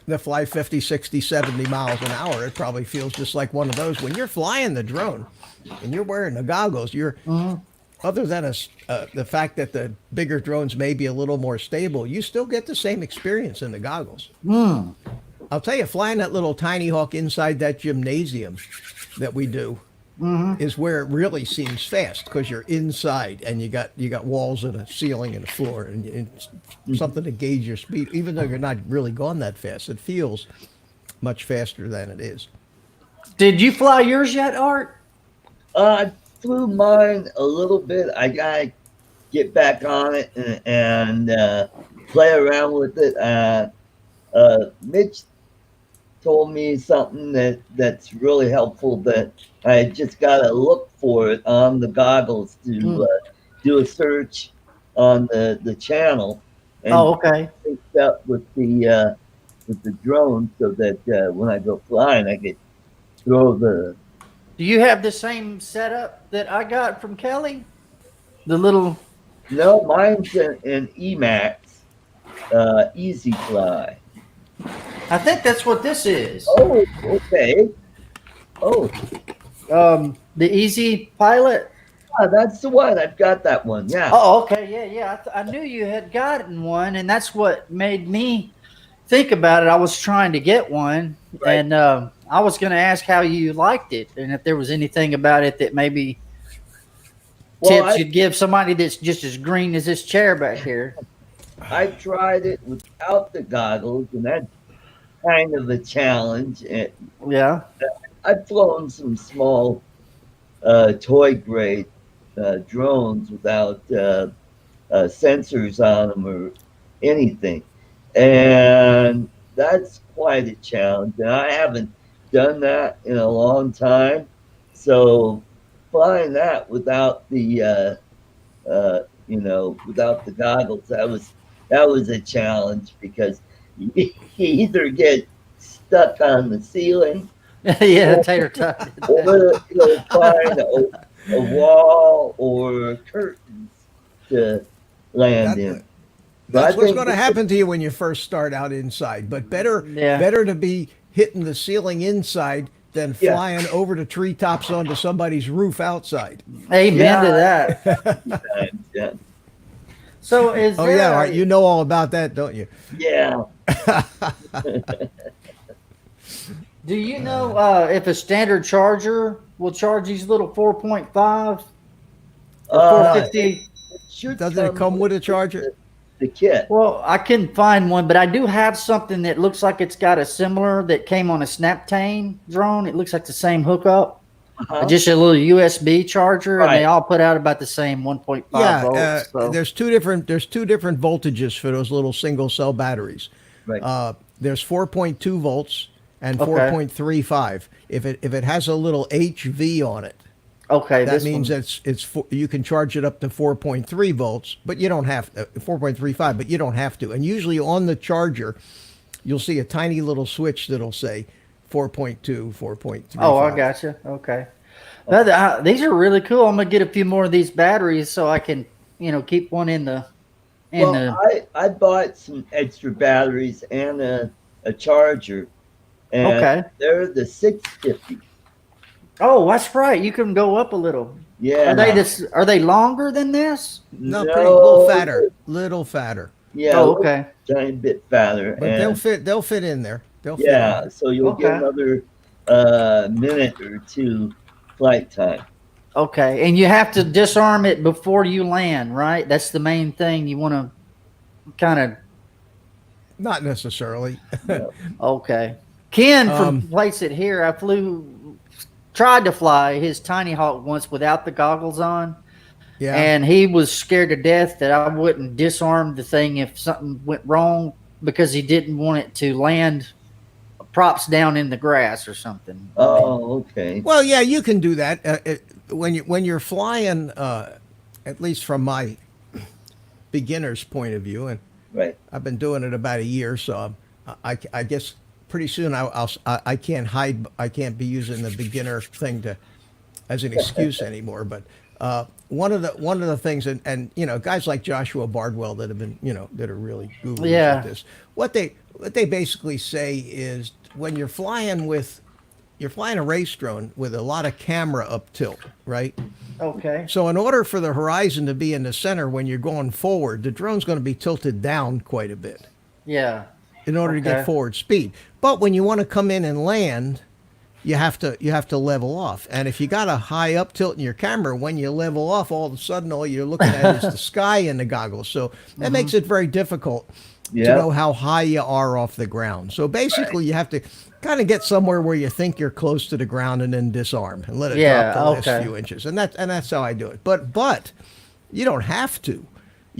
that fly 50, 60, 70 miles an hour, it probably feels just like one of those. When you're flying the drone and you're wearing the goggles, other than the fact that the bigger drones may be a little more stable, you still get the same experience in the goggles. I'll tell you, flying that little Tiny Hawk inside that gymnasium that we do is where it really seems fast, because you're inside and you got walls and a ceiling and a floor, and it's something to gauge your speed. Even though you're not really going that fast, it feels much faster than it is. Did you fly yours yet, Art? I flew mine a little bit. I gotta get back on it and play around with it. Mitch told me something that's really helpful, that I just gotta look for it on the goggles to do a search on the channel and Okay. sync up with the drone, so that when I go flying, I could throw the. Do you have the same setup that I got from Kelly? The little. No, mine's an Emax, Easy Fly. I think that's what this is. Oh, okay. Oh, The Easy Pilot. that's the one. I've got that one. Yeah. Oh, okay. Yeah. I knew you had gotten one, and that's what made me think about it. I was trying to get one, Right. and I was going to ask how you liked it, and if there was anything about it that maybe tips you'd give somebody that's just as green as this chair back here. I tried it without the goggles, and that's kind of a challenge. And Yeah. I've flown some small toy grade drones without sensors on them or anything, and that's quite a challenge. And I haven't done that in a long time, so flying that without the without the goggles, that was a challenge, because you either get stuck on the ceiling Yeah, tater tot. or find a wall or curtains to land in. But That's I what's think going to happen to you when you first start out inside. But better Yeah. to be hitting the ceiling inside than Yeah. flying over the treetops onto somebody's roof outside. Amen to that. sometimes, yeah. So is Oh there yeah, a- all right. You know all about that, don't you? Yeah. do you know if a standard charger will charge these little 4.5 or Uh, 450? Should Doesn't it come with a charger? the kit? Well, I couldn't find one, but I do have something that looks like it's got a similar that came on a Snaptane drone. It looks like the same hookup, Uh-huh. just a little USB charger, and Right. they all put out about the same 1.5 Yeah, volts. So. there's two different voltages for those little single cell batteries. Right. There's 4.2 volts and Okay. 4.35. If it has a little HV on it, Okay, that this means one. you can charge it up to 4.3 volts, but you don't have 4.35, but you don't have to. And usually on the charger, you'll see a tiny little switch that'll say 4.2, 4.3. Oh, I gotcha. Okay. These are really cool. I'm gonna get a few more of these batteries so I can, keep one in the. Well, I bought some extra batteries and a a Charger, and Okay. they're the 650. Oh, that's right. You can go up a little. Yeah. Are they this? Are they longer than this? No, pretty little fatter, No, little fatter. yeah, Oh, okay. tiny bit fatter, But they'll and fit. They'll fit in there. They'll fit in yeah, there. so you'll get Okay. another minute or two flight time. Okay. And you have to disarm it before you land, right? That's the main thing. You want to kind of. Not necessarily. Okay. Ken from Um, Place It Here, tried to fly his Tiny Hawk once without the goggles on. Yeah. And he was scared to death that I wouldn't disarm the thing if something went wrong because he didn't want it to land props down in the grass or something. Oh, okay. Well, yeah, you can do that when you're flying. At least from my beginner's point of view, and Right. I've been doing it about a year, so I guess pretty soon I can't hide. I can't be using the beginner thing as an excuse anymore. But one of the things, and guys like Joshua Bardwell that have been that are really gurus Yeah. at this. What they basically say is when you're flying a race drone with a lot of camera up tilt, right? Okay. So in order for the horizon to be in the center when you're going forward, the drone's going to be tilted down quite a bit Yeah. in order to Okay. get forward speed. But when you want to come in and land, you have to level off. And if you got a high up tilt in your camera, when you level off, all of a sudden all you're looking at is the sky in the goggles. So that makes it very difficult to Yeah. know how high you are off the ground. So basically, you have to kind of get somewhere where you think you're close to the ground and then disarm and let it Yeah, drop the last okay. few inches. And that's how I do it. But you don't have to.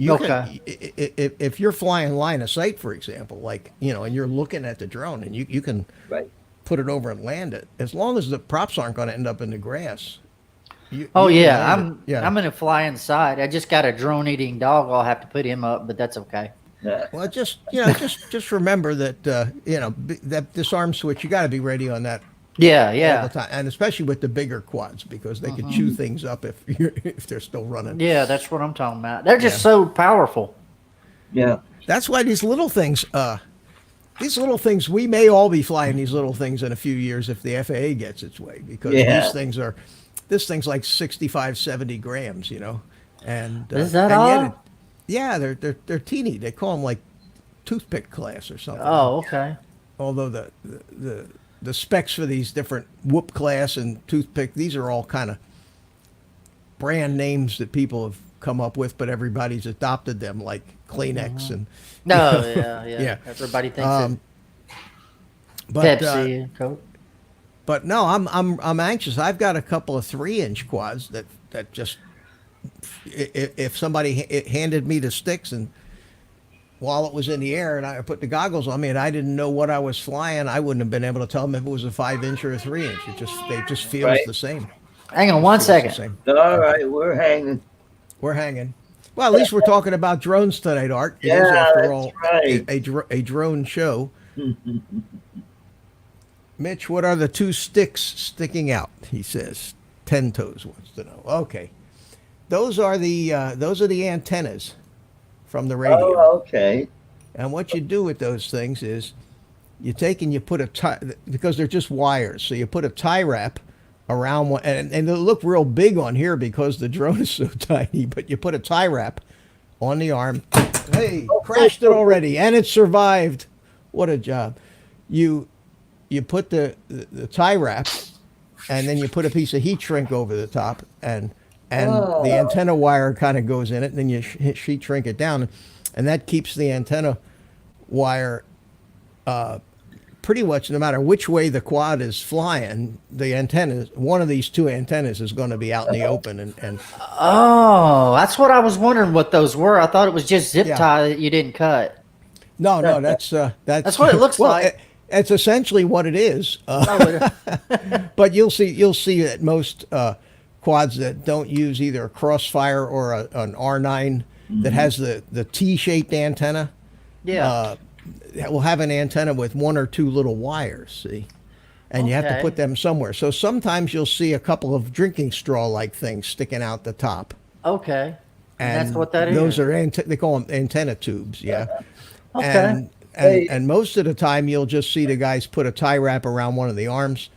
Okay. If you're flying line of sight, for example, and you're looking at the drone and you can Right. put it over and land it, as long as the props aren't going to end up in the grass. Oh you can yeah, land it. I'm gonna fly inside. I just got a drone eating dog. I'll have to put him up, but that's okay. Yeah. Well, just remember that that disarm switch, you got to be ready on that Yeah, all yeah, the time, and especially with the bigger quads because they could chew things up if they're still running. yeah. That's what I'm talking about. They're just so powerful. Yeah. That's why these little things, we may all be flying these little things in a few years if the FAA gets its way, because Yeah. this thing's like 65, 70 grams, and Is that and yet all? yeah, they're teeny. They call them like toothpick class or something. Oh, okay. Although the specs for these different whoop class and toothpick, these are all kind of brand names that people have come up with, but everybody's adopted them, like Kleenex and No, yeah. Yeah. Everybody thinks but Pepsi and Coke. but no, I'm anxious. I've got a couple of 3-inch quads that just if somebody handed me the sticks and while it was in the air and I put the goggles on me and I didn't know what I was flying, I wouldn't have been able to tell them if it was a 5-inch or a 3-inch. They just feels Right. the same. Hang on one Feels the second. same. All right, we're hanging. We're hanging. Well, at least we're talking about drones tonight, Art. It is, Yeah, after that's all, right. a drone show. Mitch, what are the 2 sticks sticking out? He says. 10 Toes wants to know. Okay, those are the antennas from the radio. Oh, okay. And what you do with those things is you take and you put a tie, because they're just wires. So you put a tie wrap around one, and they look real big on here because the drone is so tiny, but you put a tie wrap on the arm. Hey, crashed it already, and it survived. What a job. You put the tie wrap, and then you put a piece of heat shrink over the top, and the antenna wire kind of goes in it, and then you heat shrink it down, and that keeps the antenna wire pretty much no matter which way the quad is flying, the antenna, one of these 2 antennas is going to be out in the open. And Oh, that's what I was wondering what those were. I thought it was just zip Yeah. tie that you didn't cut. no, that's what it looks well, like. It's essentially what it is. But you'll see that most quads that don't use either a crossfire or an R9 that has the T-shaped antenna. Yeah. Will have an antenna with 1 or 2 little wires, see? And you have to Okay. put them somewhere. So sometimes you'll see a couple of drinking straw-like things sticking out the top. Okay. And that's what that is. those are, they call them antenna tubes, yeah. Okay. Hey. and most of the time you'll just see the guys put a tie wrap around one of the arms,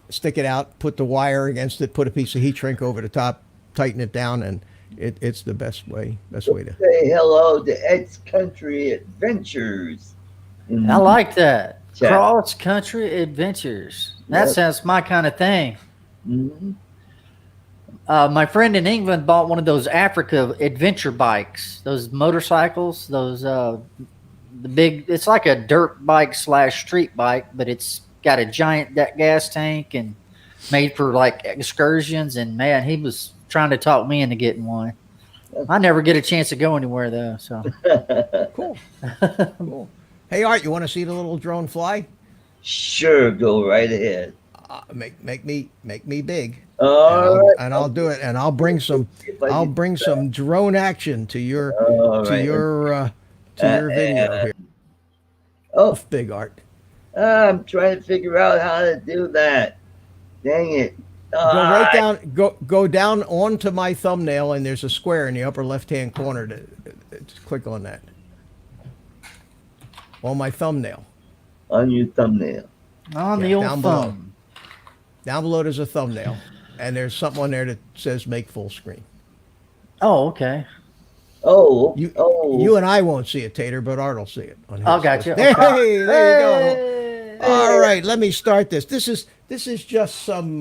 stick it out, put the wire against it, put a piece of heat shrink over the top, tighten it down, and it's the best way to. Say hello to X Country Adventures. in I like that. chat. Cross country adventures. That Yep. sounds my kind of thing. Mhm. My friend in England bought one of those Africa adventure bikes, those motorcycles, those the big. It's like a dirt bike / street bike, but it's got a giant gas tank and made for like excursions. And man, he was trying to talk me into getting one. I never get a chance to go anywhere though. So Cool. Cool. Hey, Art, you want to see the little drone fly? Sure, go right ahead. Make me big. All right. And I'll do it, and I'll bring some. If I I'll can- bring some drone action to your All to right. your video here. Oh, Big Art. I'm trying to figure out how to do that. Dang it. Go right down. Go down onto my thumbnail, and there's a square in the upper left-hand corner. Just click on that. On my thumbnail. On your thumbnail. on the Yeah, old down below. phone. Down below there's a thumbnail, and there's something on there that says "Make full screen." Oh, okay. Oh, You and I won't see it, Tater, but Art will see it. On his. Oh, gotcha. Hey, Okay. there you go. All right, let me start this. This is just some.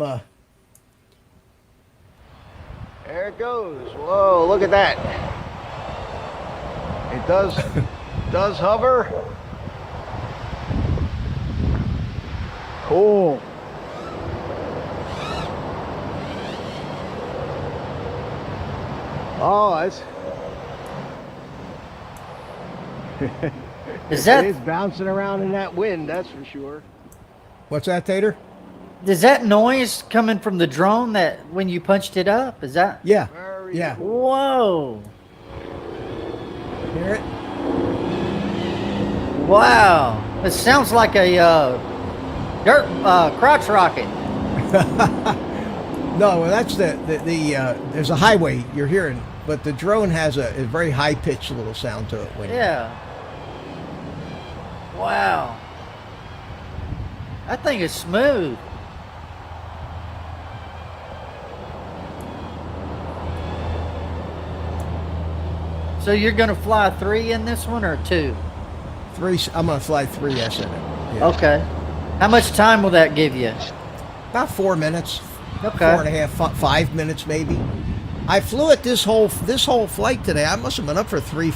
There it goes. Whoa, look at that. It does hover. Cool. Oh, it's Is that it's bouncing around in that wind, that's for sure. What's that, Tater? is that noise coming from the drone that when you punched it up? Is that? Yeah. Yeah. Whoa! Hear it? Wow! It sounds like a dirt crotch rocket. No, well, that's the there's a highway you're hearing, but the drone has a very high pitched little sound to it. When Yeah. Wow. That thing is smooth. So you're gonna fly 3 in this one or 2? I'm gonna fly 3S in it. Yeah. Okay. How much time will that give you? About 4 minutes. Okay. 4.5, 5 minutes maybe. I flew it this whole flight today. I must have been up for 3.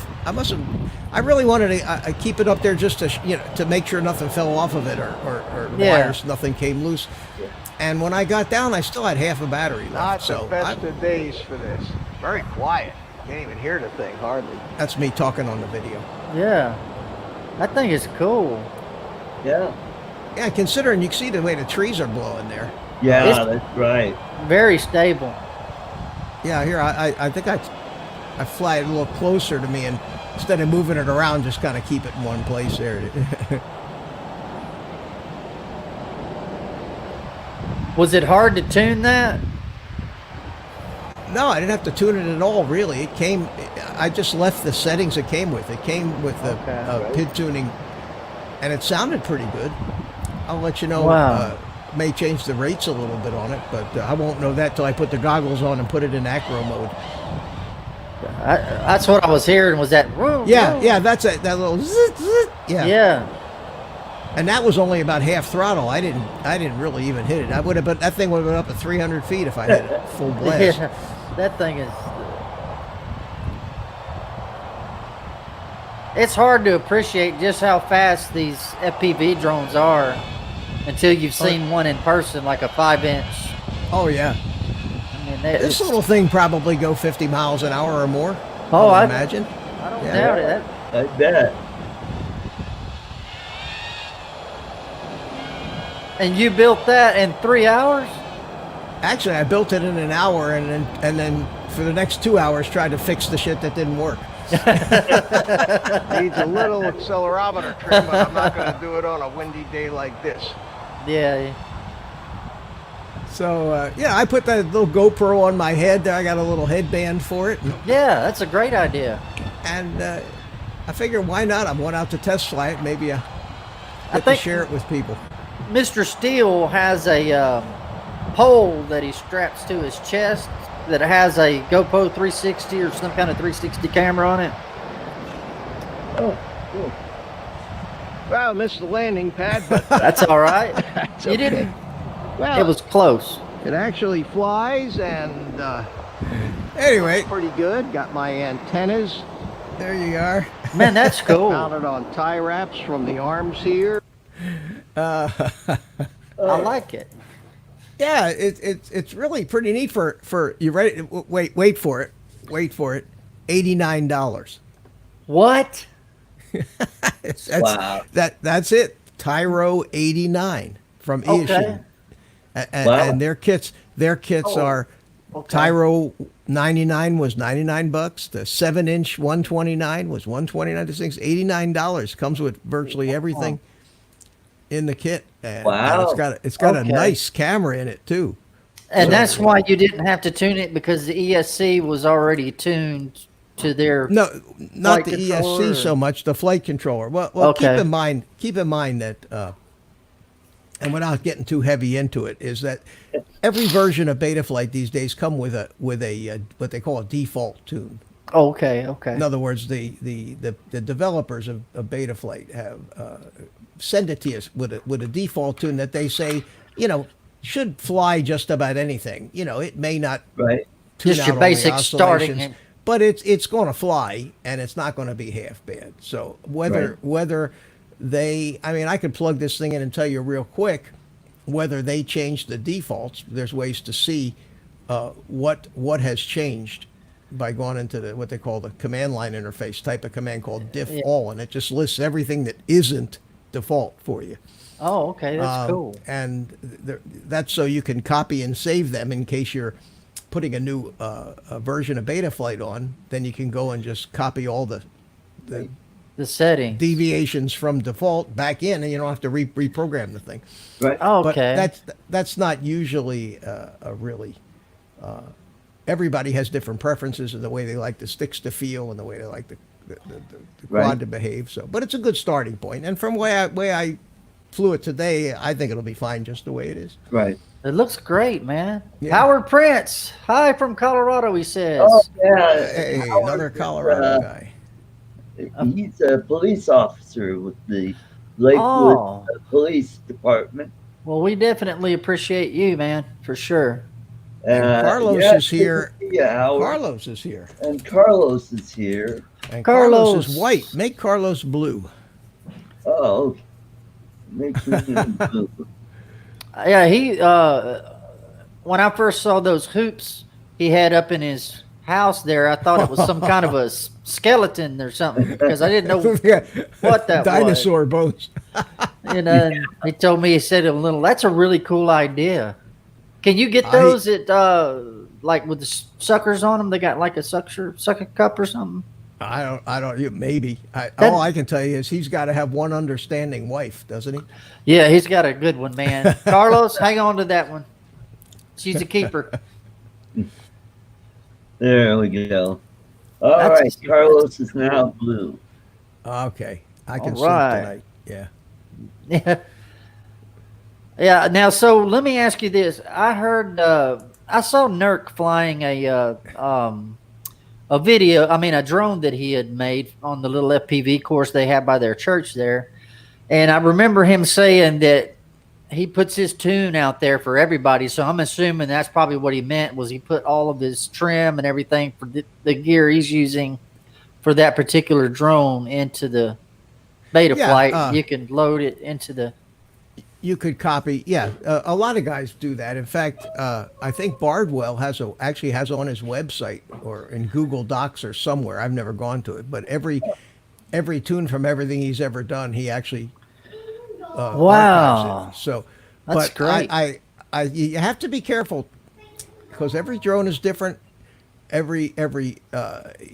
I really wanted to keep it up there just to to make sure nothing fell off of it or Yeah. wires, nothing came loose. And when I got down, I still had half a battery left. Not so the best of days for this. Very quiet. Can't even hear the thing, hardly. that's me talking on the video. Yeah. That thing is cool. yeah. Yeah, considering you can see the way the trees are blowing there. Yeah, It's- that's right. Very stable. Yeah, here I think I fly it a little closer to me, and instead of moving it around, just kind of keep it in one place there. Was it hard to tune that? No, I didn't have to tune it at all, really. It came. I just left the settings it came with. It came with the Okay. PID tuning, and it sounded pretty good. I'll let you know. Wow. May change the rates a little bit on it, but I won't know that till I put the goggles on and put it in acro mode. That's what I was hearing. Was that? Whoa, Yeah, whoa. yeah, that's it. That little zzz, zzz, yeah. Yeah. And that was only about half throttle. I didn't really even hit it. That thing would have been up at 300 feet if I hit it full blast. Yeah. That thing is. It's hard to appreciate just how fast these FPV drones are until you've seen one in person, like a 5-inch. Oh yeah. I mean, This little thing probably go 50 miles an hour or more. Oh, I I would imagine. I don't Yeah. doubt it. I bet. And you built that in 3 hours? Actually, I built it in an hour, and then for the next 2 hours tried to fix the shit that didn't work. Needs a little accelerometer trim, but I'm not going to do it on a windy day like this. Yeah. So yeah, I put that little GoPro on my head. There, I got a little headband for it, Yeah, that's a great idea. and I figure why not? I'm going out to test fly it. Maybe I get to think- share it with people. Mr. Steele has a pole that he straps to his chest that has a GoPro 360 or some kind of 360 camera on it. Oh, cool. Well, missed the landing pad, but That's all right. that's You okay. didn't. Well, It was close. it actually flies and Anyway, pretty good. Got my antennas there you are. Man, that's cool. mounted on tie wraps from the arms here. I like it. Yeah, it's really pretty neat for you ready? Wait for it, $89. What? Wow. That's it. Tyro 89 from Okay. Eishin. And, Wow. and their kits are Okay. Tyro 99 was $99. The 7-inch 129 was $129. This thing's $89. Comes with virtually everything in the kit. And Wow. it's got a Okay. nice camera in it too. And that's why you didn't have to tune it because the ESC was already tuned to their. No, not Flight the controller ESC or- so much. The flight controller. Well, Okay. keep in mind that, and without getting too heavy into it, is that every version of Betaflight these days come with a what they call a default tune. Okay. Okay. In other words, the developers of Betaflight have send it to you with a default tune that they say should fly just about anything. It may not Right. tune Just out your all the basic starting. oscillations, but it's going to fly and it's not going to be half bad. So whether they, I mean, I could plug this thing in and tell you real quick whether they changed the defaults. There's ways to see what has changed by going into what they call the command line interface. Type a command called diff all, and it just lists everything that isn't default for you. Oh, okay. That's cool. And that's so you can copy and save them in case you're putting a new a version of Betaflight on. Then you can go and just copy all the The setting. deviations from default back in, and you don't have to reprogram the thing. Right. Oh, But okay. that's not usually a really. Everybody has different preferences in the way they like the sticks to feel and the way they like the Right. quad to behave. So, but it's a good starting point. And from way I flew it today, I think it'll be fine just the way it is. Right. It looks great, man. Yeah. Howard Prince. Hi from Colorado, he says. Oh yeah. Hey, Howard another is, Colorado guy. He's a police officer with the Lakewood Oh. Police Department. Well, we definitely appreciate you, man, for sure. And Carlos yeah, is here. good to see you, Howard. Carlos is here. And Carlos is here. And Carlos is Carlos. white. Make Carlos blue. Oh, okay. Makes him blue. Yeah, he when I first saw those hoops he had up in his house there, I thought it was some kind of a skeleton or something because I didn't know Yeah. what that Dinosaur bones. was. And he told me, he said a little, that's a really cool idea. Can you get those at like with the suckers on them? They got like a sucker cup or something. I don't. Maybe. All I can tell you is he's got to have one understanding wife, doesn't he? Yeah, he's got a good one, man. Carlos, hang on to that one. She's a keeper. There we go. All That's- right, Carlos is now blue. Okay, I can All sleep right. tonight. Yeah. Yeah. Yeah. Now, so let me ask you this. I heard, I saw Nurk flying a video. I mean, a drone that he had made on the little FPV course they have by their church there, and I remember him saying that he puts his tune out there for everybody. So I'm assuming that's probably what he meant, was he put all of his trim and everything for the gear he's using for that particular drone into the beta Yeah, flight. You can load it into the. You could copy. Yeah, a lot of guys do that. In fact, I think Bardwell actually has on his website or in Google Docs or somewhere. I've never gone to it, but every tune from everything he's ever done, he actually Wow. archives it. So That's but great. You have to be careful because every drone is different. Every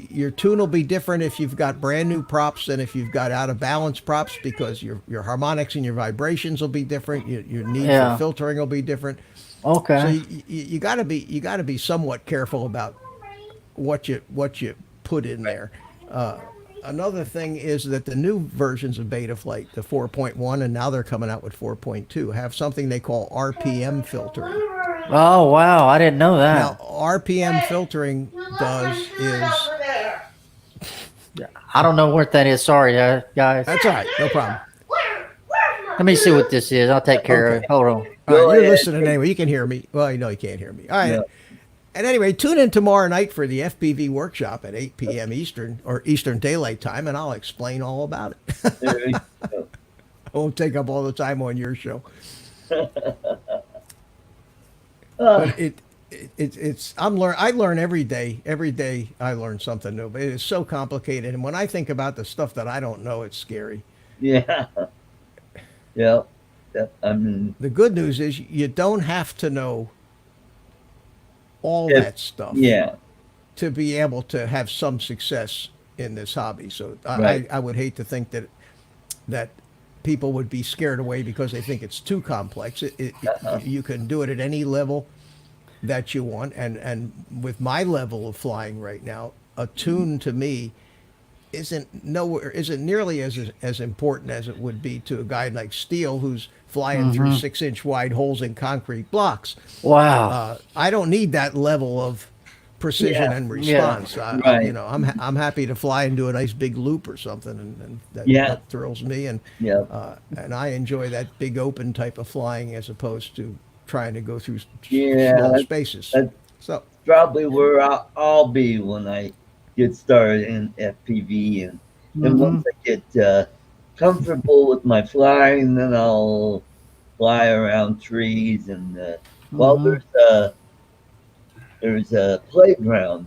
your tune will be different if you've got brand new props than if you've got out of balance props, because your harmonics and your vibrations will be different. Your need Yeah. for filtering will be different. Okay. So you got to be somewhat careful about what you put in there. Another thing is that the new versions of Beta Flight, the 4.1, and now they're coming out with 4.2, have something they call RPM filtering. Oh wow, I didn't know Now, that. RPM filtering does is I don't know what that is. Sorry, guys. that's all right, no problem. Let me see what this is. I'll take care of it. Hold on. All right, Go you're ahead. listening anyway. You can hear me. Well, you know you can't hear me. All right. Yeah. And anyway, tune in tomorrow night for the FPV workshop at 8 p.m. Eastern or Eastern Daylight Time, and I'll explain all about it. There you go. I won't take up all the time on your show. Ah, But it's I learn every day. Every day I learn something new. But it is so complicated, and when I think about the stuff that I don't know, it's scary. yeah. Yeah. Yeah. I mean, The good news is you don't have to know all If- that stuff yeah. to be able to have some success in this hobby. So Right. I would hate to think that people would be scared away because they think it's too complex. You can do it at any level that you want, and with my level of flying right now, a tune to me isn't nearly as important as it would be to a guy like Steele who's flying through 6-inch wide holes in concrete blocks. Wow. I don't need that level of precision Yeah. and response. Right. You know, I'm happy to fly and do a nice big loop or something, and Yeah. that thrills me. Yeah. And I enjoy that big open type of flying as opposed to trying to go through Yeah, small that- spaces. that- So Probably where I'll be when I get started in FPV, and once I get comfortable with my flying, then I'll fly around trees and well, there's a playground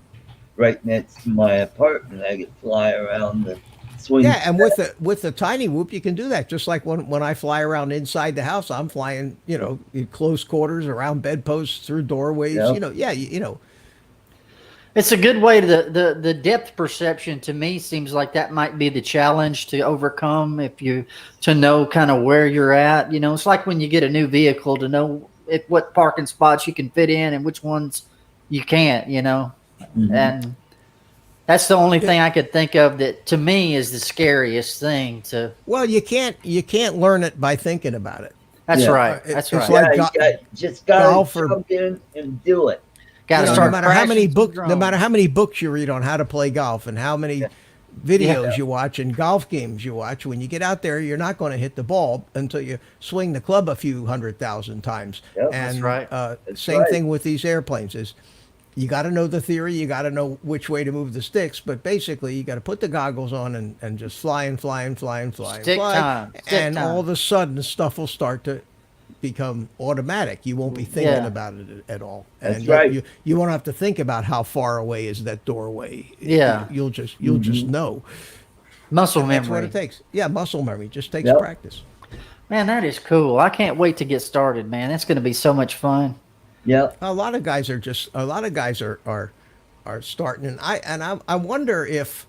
right next to my apartment. I could fly around the swing. yeah, and with the tiny whoop, you can do that. Just like when I fly around inside the house, I'm flying, you know, in close quarters, around bedposts, through doorways. Yep. You know, yeah, you know. It's a good way to the depth perception to me seems like that might be the challenge to overcome to know kind of where you're at. You know, it's like when you get a new vehicle to know what parking spots you can fit in and which ones you can't, you know. Mhm. And that's the only thing I could think of that to me is the scariest thing to Well, you can't learn it by thinking about it. that's Yeah. right. It- That's it's right. like Yeah, just gotta golf or- jump in and do it. Got to You know, start no matter how many crashing books, some no matter drones. how many books you read on how to play golf and how many videos you watch and golf games you watch, when you get out there, you're not going to hit the ball until you swing the club a few 100,000 times. Yep. And That's right. That's same right. thing with these airplanes is you got to know the theory, you got to know which way to move the sticks, but basically you got to put the goggles on and just fly and fly and fly and fly and Stick fly. time. Stick And time. all of a sudden stuff will start to become automatic. You won't be thinking Yeah. about it at all. That's And right. You won't have to think about how far away is that doorway. Yeah. You'll just know. Muscle That's what memory. it takes. Yeah, muscle memory just takes Yep. practice. Man, that is cool. I can't wait to get started, man. That's going to be so much fun. Yeah. A lot of guys are starting, and I wonder if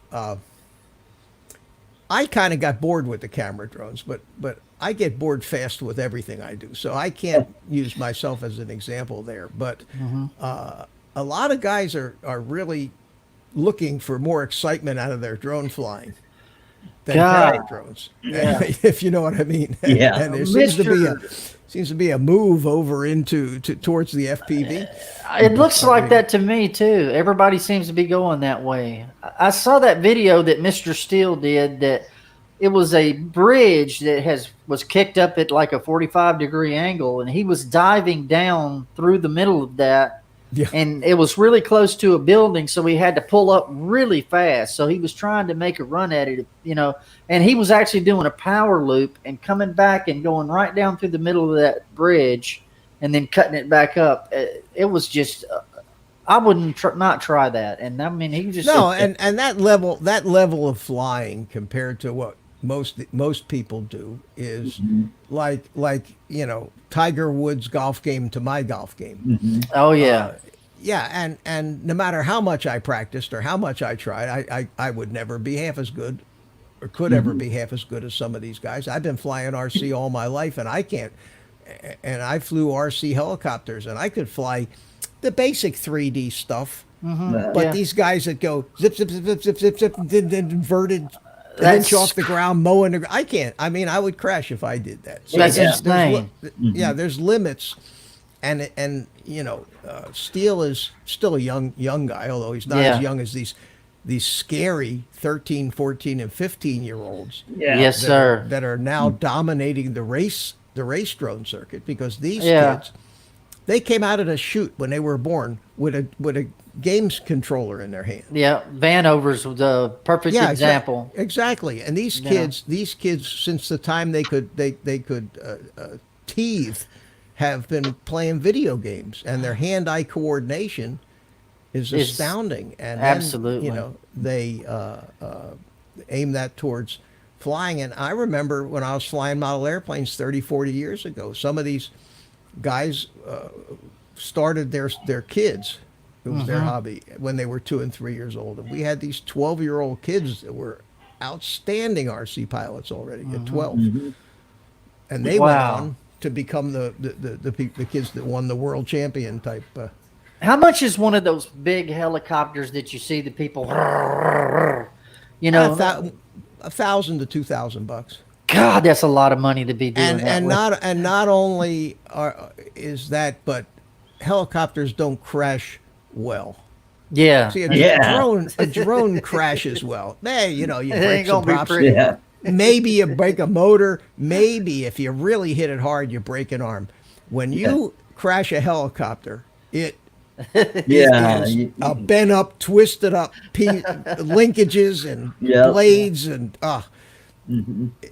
I kind of got bored with the camera drones, but I get bored fast with everything I do, so I can't use myself as an example there. But a lot of guys are really looking for more excitement out of their drone flying than God. camera drones, Yeah. if you know what I mean. Yeah. And there seems Mr. to be a move over towards the FPV. It looks like that to me too. Everybody seems to be going that way. I saw that video that Mr. Steele did that it was a bridge that was kicked up at like a 45-degree angle and he was diving down through the middle of that. Yeah. And it was really close to a building, so he had to pull up really fast. So he was trying to make a run at it, you know, and he was actually doing a power loop and coming back and going right down through the middle of that bridge and then cutting it back up. It was just, I wouldn't not try that. And I mean, he just No, and that level of flying compared to what most people do is like you know, Tiger Woods' golf game to my golf game. oh yeah, Yeah, and no matter how much I practiced or how much I tried, I would never be half as good or could ever be half as good as some of these guys. I've been flying RC all my life, and I can't. And I flew RC helicopters, and I could fly the basic 3D stuff But Yeah. these guys that go zip, zip, zip, zip, zip, zip, zip, then inverted, an That's inch off the ground, mowing the. I can't. I mean, I would crash if I did that. So That's there's insane. yeah, there's limits, and Steele is still a young guy, although he's not Yeah. as young as these scary 13, 14, and 15-year-olds Yeah. Yes, sir. that are now dominating the race drone circuit, because these Yeah. kids, they came out of the chute when they were born with a games controller in their hand. Yeah, Vanover's the perfect example. Exactly. And these Yeah. kids, since the time they could teeth, have been playing video games, and their hand-eye coordination is Is astounding. And absolutely. then, they aim that towards flying. And I remember when I was flying model airplanes 30, 40 years ago, some of these guys started their kids. It was their hobby when they were 2 and 3 years old. And we had these 12-year-old kids that were outstanding RC pilots already at 12. And they went Wow. on to become the kids that won the world champion type. How much is one of those big helicopters that you see the people, you know, $1,000 to $2,000. God, that's a lot of money to be doing that with. Not only is that, but helicopters don't crash well. Yeah. See, Yeah. a drone crashes well. Hey, you It break ain't some gonna be props. pretty. Yeah. Maybe you break a motor. Maybe if you really hit it hard, you break an arm. When you crash a helicopter, it Yeah. is a bent up, twisted up linkages and Yep. blades, and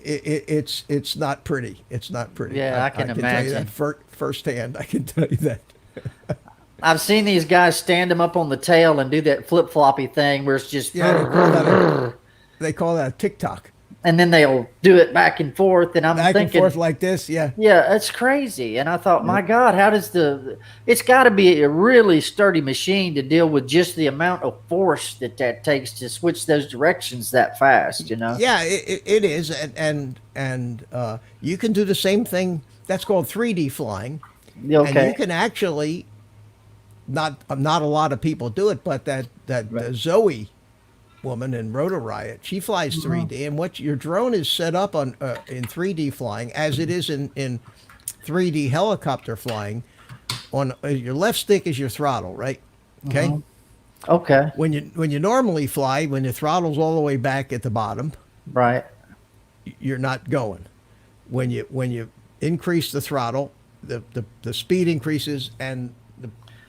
it's not pretty. It's not pretty. Yeah, I can tell you imagine. that firsthand. I can tell you that. I've seen these guys stand them up on the tail and do that flip floppy thing where it's just, Yeah, they call that a TikTok. and then they'll do it back and forth. And I'm Back thinking, and forth like this. Yeah. yeah, it's crazy. And I thought, my God, how does it's got to be a really sturdy machine to deal with just the amount of force that takes to switch those directions that fast, you know? Yeah, it is, and you can do the same thing. That's called 3D flying. Okay. And you can actually, not a lot of people do it, but that Zoe woman in Rotor Riot, she flies 3D, and what your drone is set up on in 3D flying, as it is in 3D helicopter flying. On your left stick is your throttle, right? Okay. Okay. When you normally fly, when your throttle's all the way back at the bottom, Right. you're not going. When you increase the throttle, the speed increases and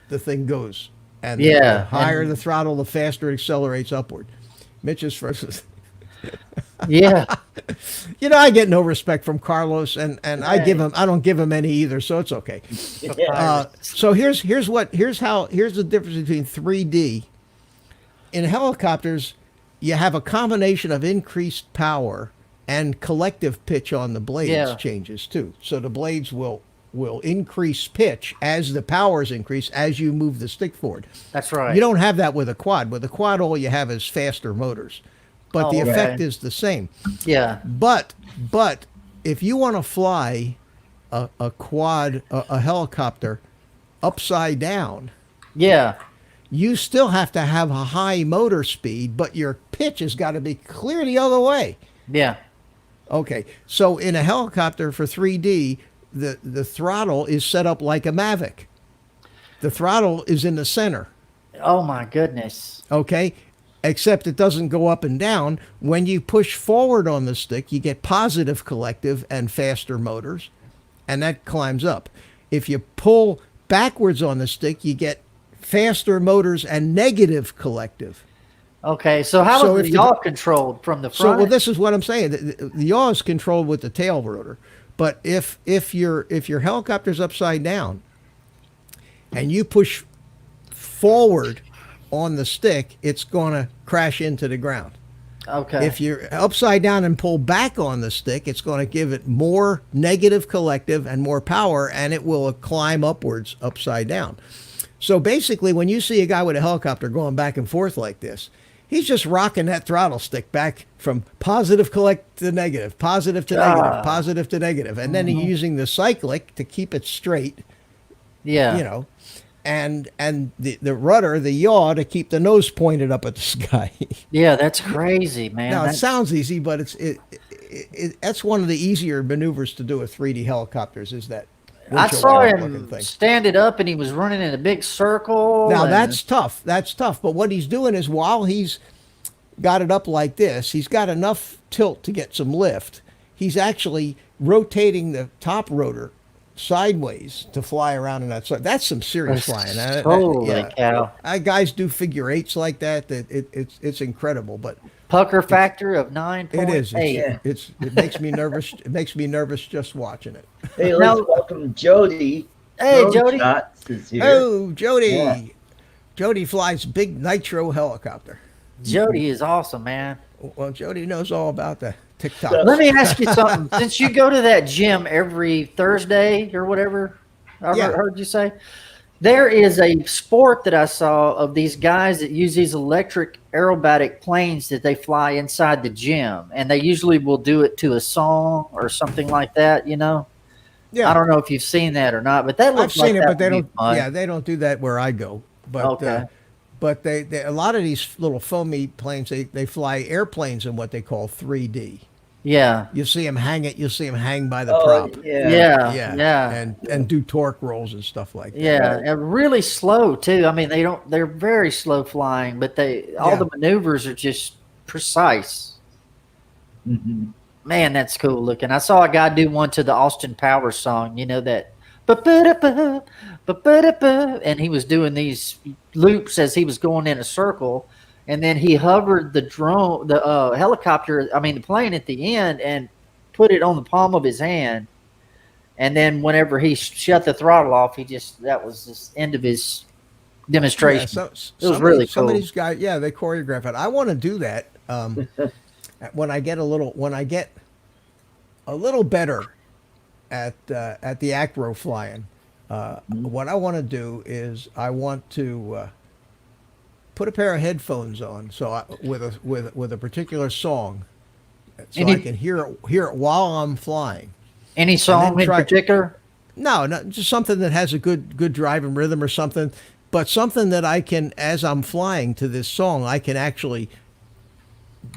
the thing goes. And Yeah, the higher and- the throttle, the faster it accelerates upward. Mitch's first. Yeah. I get no respect from Carlos, and I don't give him any either, so it's okay. So here's the difference between 3D. In helicopters, you have a combination of increased power and collective pitch on the blades changes too. So the blades will increase pitch as the powers increase as you move the stick forward. That's right. You don't have that with a quad. With a quad, all you have is faster motors, but the okay. effect is the same. Yeah. But if you want to fly a quad, a helicopter upside down, Yeah. you still have to have a high motor speed, but your pitch has got to be clear the other way. Yeah. Okay, so in a helicopter for 3D, the throttle is set up like a Mavic. The throttle is in the center. Oh my goodness. Okay, except it doesn't go up and down. When you push forward on the stick, you get positive collective and faster motors, and that climbs up. If you pull backwards on the stick, you get faster motors and negative collective. Okay, so how So is if the the- yaw controlled from the So, front? well, this is what I'm saying. The yaw is controlled with the tail rotor, but if your helicopter's upside down, and you push forward on the stick, it's going to crash into the ground. Okay. If you're upside down and pull back on the stick, it's going to give it more negative collective and more power, and it will climb upwards upside down. So basically, when you see a guy with a helicopter going back and forth like this, he's just rocking that throttle stick back from positive collect to negative, positive to negative, positive to negative, and then he's using the cyclic to keep it straight, yeah. and the rudder, the yaw, to keep the nose pointed up at the sky. Yeah, that's crazy, man. Now it That's- sounds easy, but that's one of the easier maneuvers to do with 3D helicopters. Is that I windshield saw wiper looking him thing. stand it up, and he was running in a big circle. Now and- that's tough. That's tough. But what he's doing is while he's got it up like this, he's got enough tilt to get some lift. He's actually rotating the top rotor sideways to fly around in that. So that's some serious flying. Holy cow! Guys do figure eights like that. It's incredible. But Pucker factor of 9.8. it is. Yeah. It makes me nervous. It makes me nervous just watching it. Hey, Now- let's welcome Jody. Hey, Drone Jody. Shots is here. Oh, Jody. Yeah. Jody flies big nitro helicopter. Jody is awesome, man. Well, Jody knows all about the TikTok. Let me ask you something. Since you go to that gym every Thursday or whatever, I Yeah. heard you say, there is a sport that I saw of these guys that use these electric aerobatic planes that they fly inside the gym, and they usually will do it to a song or something like that. You know, Yeah, I don't know if you've seen that or not, but that I've looks like seen it, that but they would be don't. fun. Yeah, they don't do that where I go. But Okay. but they a lot of these little foamy planes they fly airplanes in what they call 3D. Yeah. You see them hang it. You see them hang by the Oh, prop. Yeah. Yeah. and do torque rolls and stuff like that. Yeah, and really slow too. I mean, they're very slow flying, but all Yeah. the maneuvers are just precise. Mhm. Man, that's cool looking. I saw a guy do one to the Austin Powers song, you know that ba-ba-da-ba, ba-ba-da-ba, and he was doing these loops as he was going in a circle, and then he hovered the helicopter, the plane at the end, and put it on the palm of his hand. And then whenever he shut the throttle off, that was the end of his demonstration. Yeah, It was really Some of cool. these guys, yeah, they choreograph it. I want to do that when I get a little better at the acro flying. What I want to do is I want to put a pair of headphones on, with a particular song, so I can hear it while I'm flying. Any song in try- particular? No, just something that has a good drive and rhythm or something, but something that I can, as I'm flying to this song, I can actually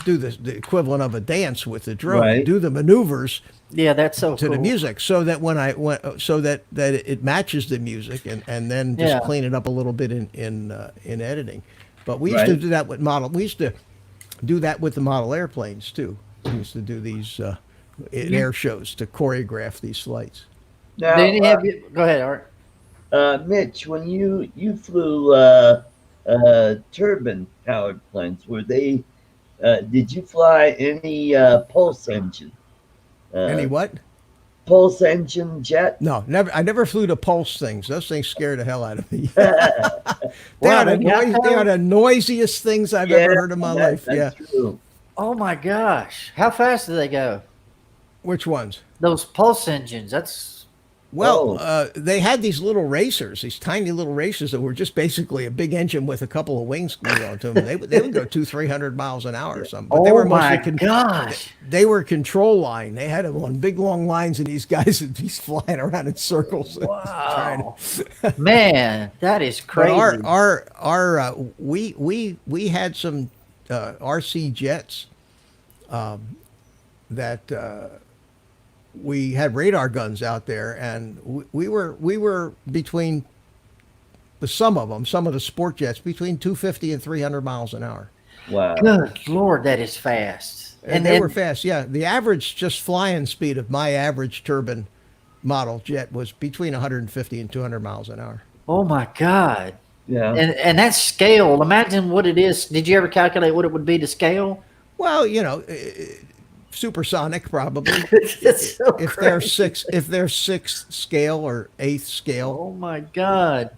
do the equivalent of a dance with the drone, Right. do the maneuvers Yeah, that's so to cool. the music, so that that it matches the music, and then just Yeah. clean it up a little bit in editing. But we used to Right. do that with We used to do that with the model airplanes too. We used to do these in air shows to choreograph these flights. Now, Did any have you? Go ahead, Art. Mitch, when you flew turbine powered planes, were they? Did you fly any pulse engine? Any what? Pulse engine jet? No, never. I never flew the pulse things. Those things scare the hell out of me. Wow, they they got are the noisiest things I've ever heard in my life. That's Yeah. true. Oh my gosh, how fast do they go? Which ones? Those pulse engines. That's Well, Oh. they had these little racers, these tiny little racers that were just basically a big engine with a couple of wings glued onto them. They would go 200-300 miles an hour or something. But they were my mostly gosh. They were control line. They had them on big long lines, and these guys would be flying around in circles. Wow. Man, that is But crazy. we had some RC jets that we had radar guns out there, and we were between some of the sport jets between 250 and 300 miles an hour. Wow. Good Lord, that is fast. And they were fast. Yeah, the average just flying speed of my average turbine model jet was between 150 and 200 miles an hour. Oh my God. Yeah. And that scale, imagine what it is. Did you ever calculate what it would be to scale? Well, supersonic probably. It's so if crazy. they're sixth scale or eighth scale. Oh my God.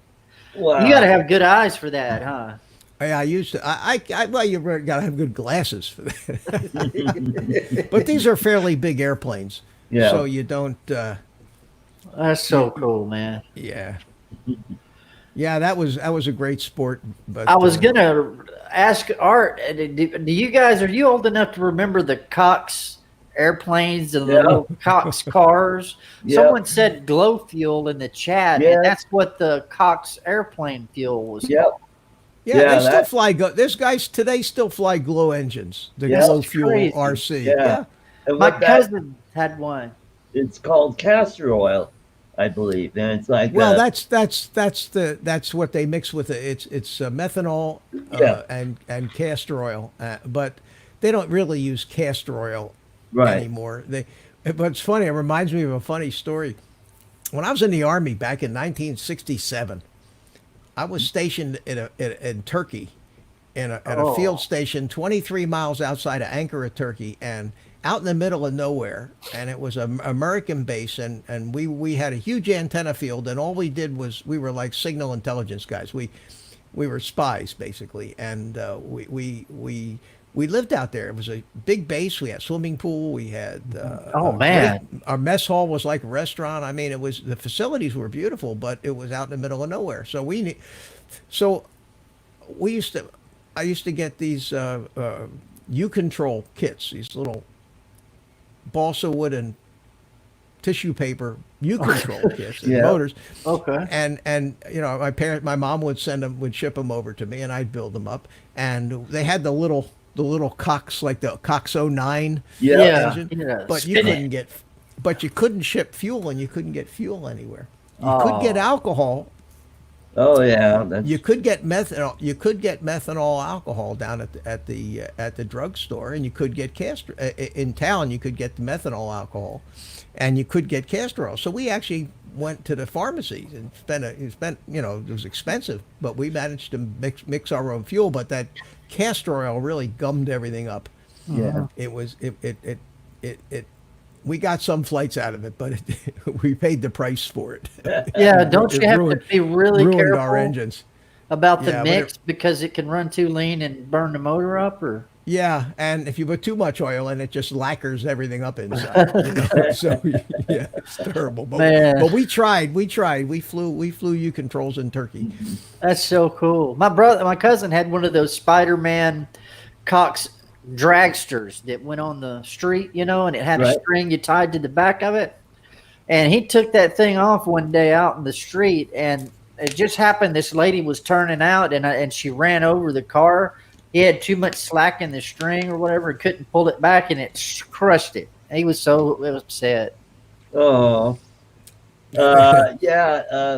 Wow. You got to have good eyes for that, huh? I used to. Well, you got to have good glasses for that. But these are fairly big airplanes, Yeah. so you don't. That's so cool, man. Yeah, yeah. That was a great sport. But I was gonna ask Art, are you old enough to remember the Cox airplanes and the Yeah. little Cox cars. Yeah. Someone said glow fuel in the chat, Yeah. and that's what the Cox airplane fuel was. Yep. Yeah, Yeah, they still that- fly. There's guys today still fly glow engines. The Yeah. glow That's fuel crazy. RC. Yeah. Yeah. And My what that, cousin had one. it's called castor oil, I believe, and it's like Well, that's what they mix with it. It's methanol Yeah. and castor oil, but they don't really use castor oil right. anymore. But it's funny. It reminds me of a funny story. When I was in the Army back in 1967, I was stationed in Turkey, at a field station 23 miles outside of Ankara, Turkey, and out in the middle of nowhere. And it was an American base, and we had a huge antenna field, and all we did was we were like signal intelligence guys. We were spies basically, and we lived out there. It was a big base. We had swimming pool. We had Oh, man. our mess hall was like a restaurant. I mean, the facilities were beautiful, but it was out in the middle of nowhere. So I used to get these U-Control kits, these little balsa wood and tissue paper U-Control kits and Yeah. motors. Okay. And my mom would ship them over to me, and I'd build them up. And they had the little Cox, like the Cox 09 Yeah. engine, Yeah, but you spin it. couldn't ship fuel, and you couldn't get fuel anywhere. You could get alcohol. Oh yeah. That's You could get methanol. You could get methanol alcohol down at the drugstore, and you could get castor in town. You could get the methanol alcohol, and you could get castor oil. So we actually went to the pharmacies and spent. It was expensive, but we managed to mix our own fuel. But that castor oil really gummed everything up. yeah. It was we got some flights out of it, but we paid the price for it. Yeah, don't It you have ruined- to be really ruined careful our engines. about the Yeah, but mix because it can run too lean and burn the motor up? Or Yeah, and if you put too much oil in, it just lacquers everything up inside. So yeah, it's terrible. Man. But we tried. We flew U-Controls in Turkey. that's so cool. My cousin had one of those Spider-Man Cox dragsters that went on the street, and it had a Right. string you tied to the back of it. And he took that thing off one day out in the street, and it just happened this lady was turning out, and she ran over the car. He had too much slack in the string or whatever, and couldn't pull it back, and it crushed it. He was so upset. Oh.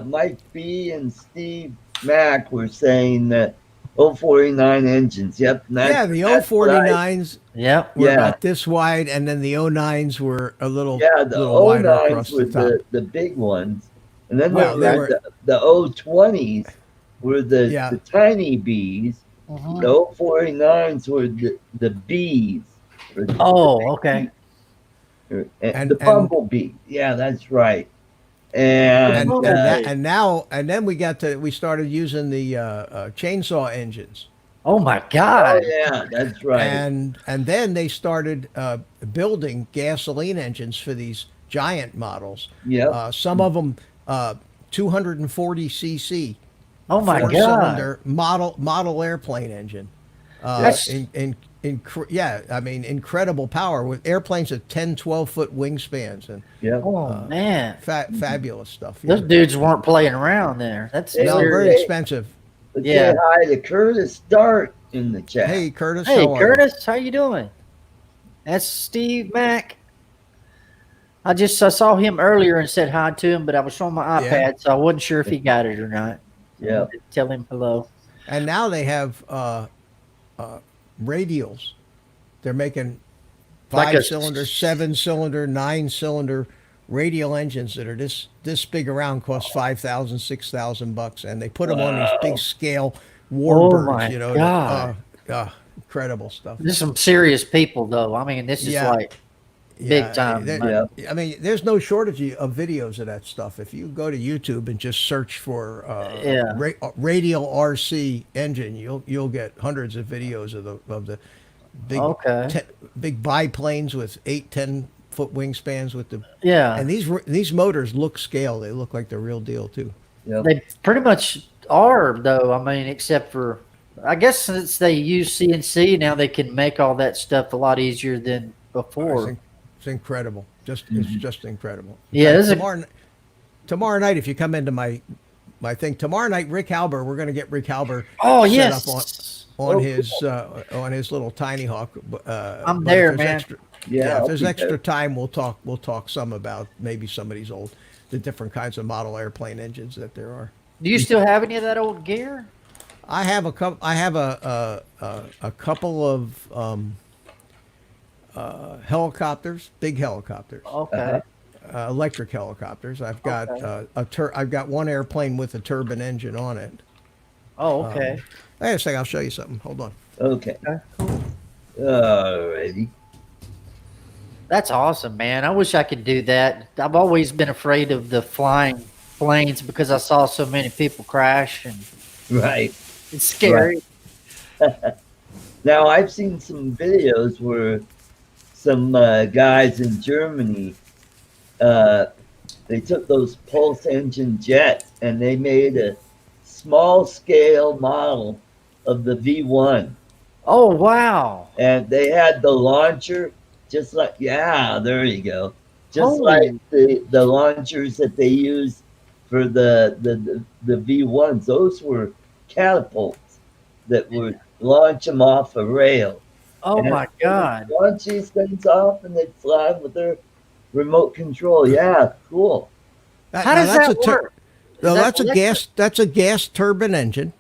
Mike B and Steve Mack were saying that 049 engines. Yep. Yeah, the that's what I- 049s Yep. were Yeah. about this wide, and then the 09s were a little, Yeah, the little wider 09s across were the top. the big ones. And then Well, they were- the 020s were the Yeah. tiny Bs. Mhm. The 049s were the Bs. or the Oh, big okay. Bs, or- And- the bumblebee. Yeah, that's right. And, Then we started using the chainsaw engines. Oh my oh God. yeah, that's right. And then they started building gasoline engines for these giant models. Yep. Some of them 240 cc. Oh my God. Four-cylinder model airplane engine. That's- Incredible power with airplanes at 10, 12-foot wingspans and Yep. Oh man. fabulous stuff. Those dudes weren't playing around there. That's Yeah, No, serious. very expensive. Let's Yeah. say hi to Curtis Dart in the chat. Hey, Curtis. Hey, how are you? Curtis, how you doing? That's Steve Mack. I saw him earlier and said hi to him, but I was on my iPad, Yeah. so I wasn't sure if he got it or not. Yeah. Tell him hello. And now they have radials. They're making Like a- 5-cylinder, 7-cylinder, 9-cylinder radial engines that are this big around, cost $5,000, $6,000, and they put them on these big scale warbirds. my you know, God. incredible stuff. There's some serious people, though. I mean, this is Yeah. like big time. there- I mean, there's no shortage of videos of that stuff. If you go to YouTube and just search for radial RC engine, you'll get hundreds of videos of the big Okay. big biplanes with 8, 10-foot wingspans with the Yeah. and these motors look scale. They look like the real deal too. Yep. They pretty much are, though. I mean, except for, I guess since they use CNC now, they can make all that stuff a lot easier than before. It's incredible. It's just incredible. Yeah, In this fact, is tomorrow night, if you come into my thing tomorrow night, Rick Halber, we're going to get Rick Halber oh set yes, up on his little tiny hawk. I'm but there, if there's man. Extra, Yeah, if I'll there's be extra there. time, we'll talk some about maybe some of the different kinds of model airplane engines that there are. Do you still have any of that old gear? I have a couple. I have a couple of helicopters, big helicopters, Okay. electric helicopters. I've got Okay. I've got one airplane with a turbine engine on it. Oh, okay. Wait a second, I'll show you something. Hold on. Okay. Okay, cool. Alrighty. That's awesome, man. I wish I could do that. I've always been afraid of the flying planes because I saw so many people crash, and Right. it's scary. Now, I've seen some videos where some guys in Germany, they took those pulse engine jets and they made a small scale model of the V1. Oh, wow. And they had the launcher just like, yeah, there you go. Just Holy. like the launchers that they use for the V1s. Those were catapults that would launch them off a rail. Oh, And my God. launch these things off and they'd fly with their remote control. Yeah, cool. How does that work? No, Is that that's a electric? gas. That's a gas turbine engine,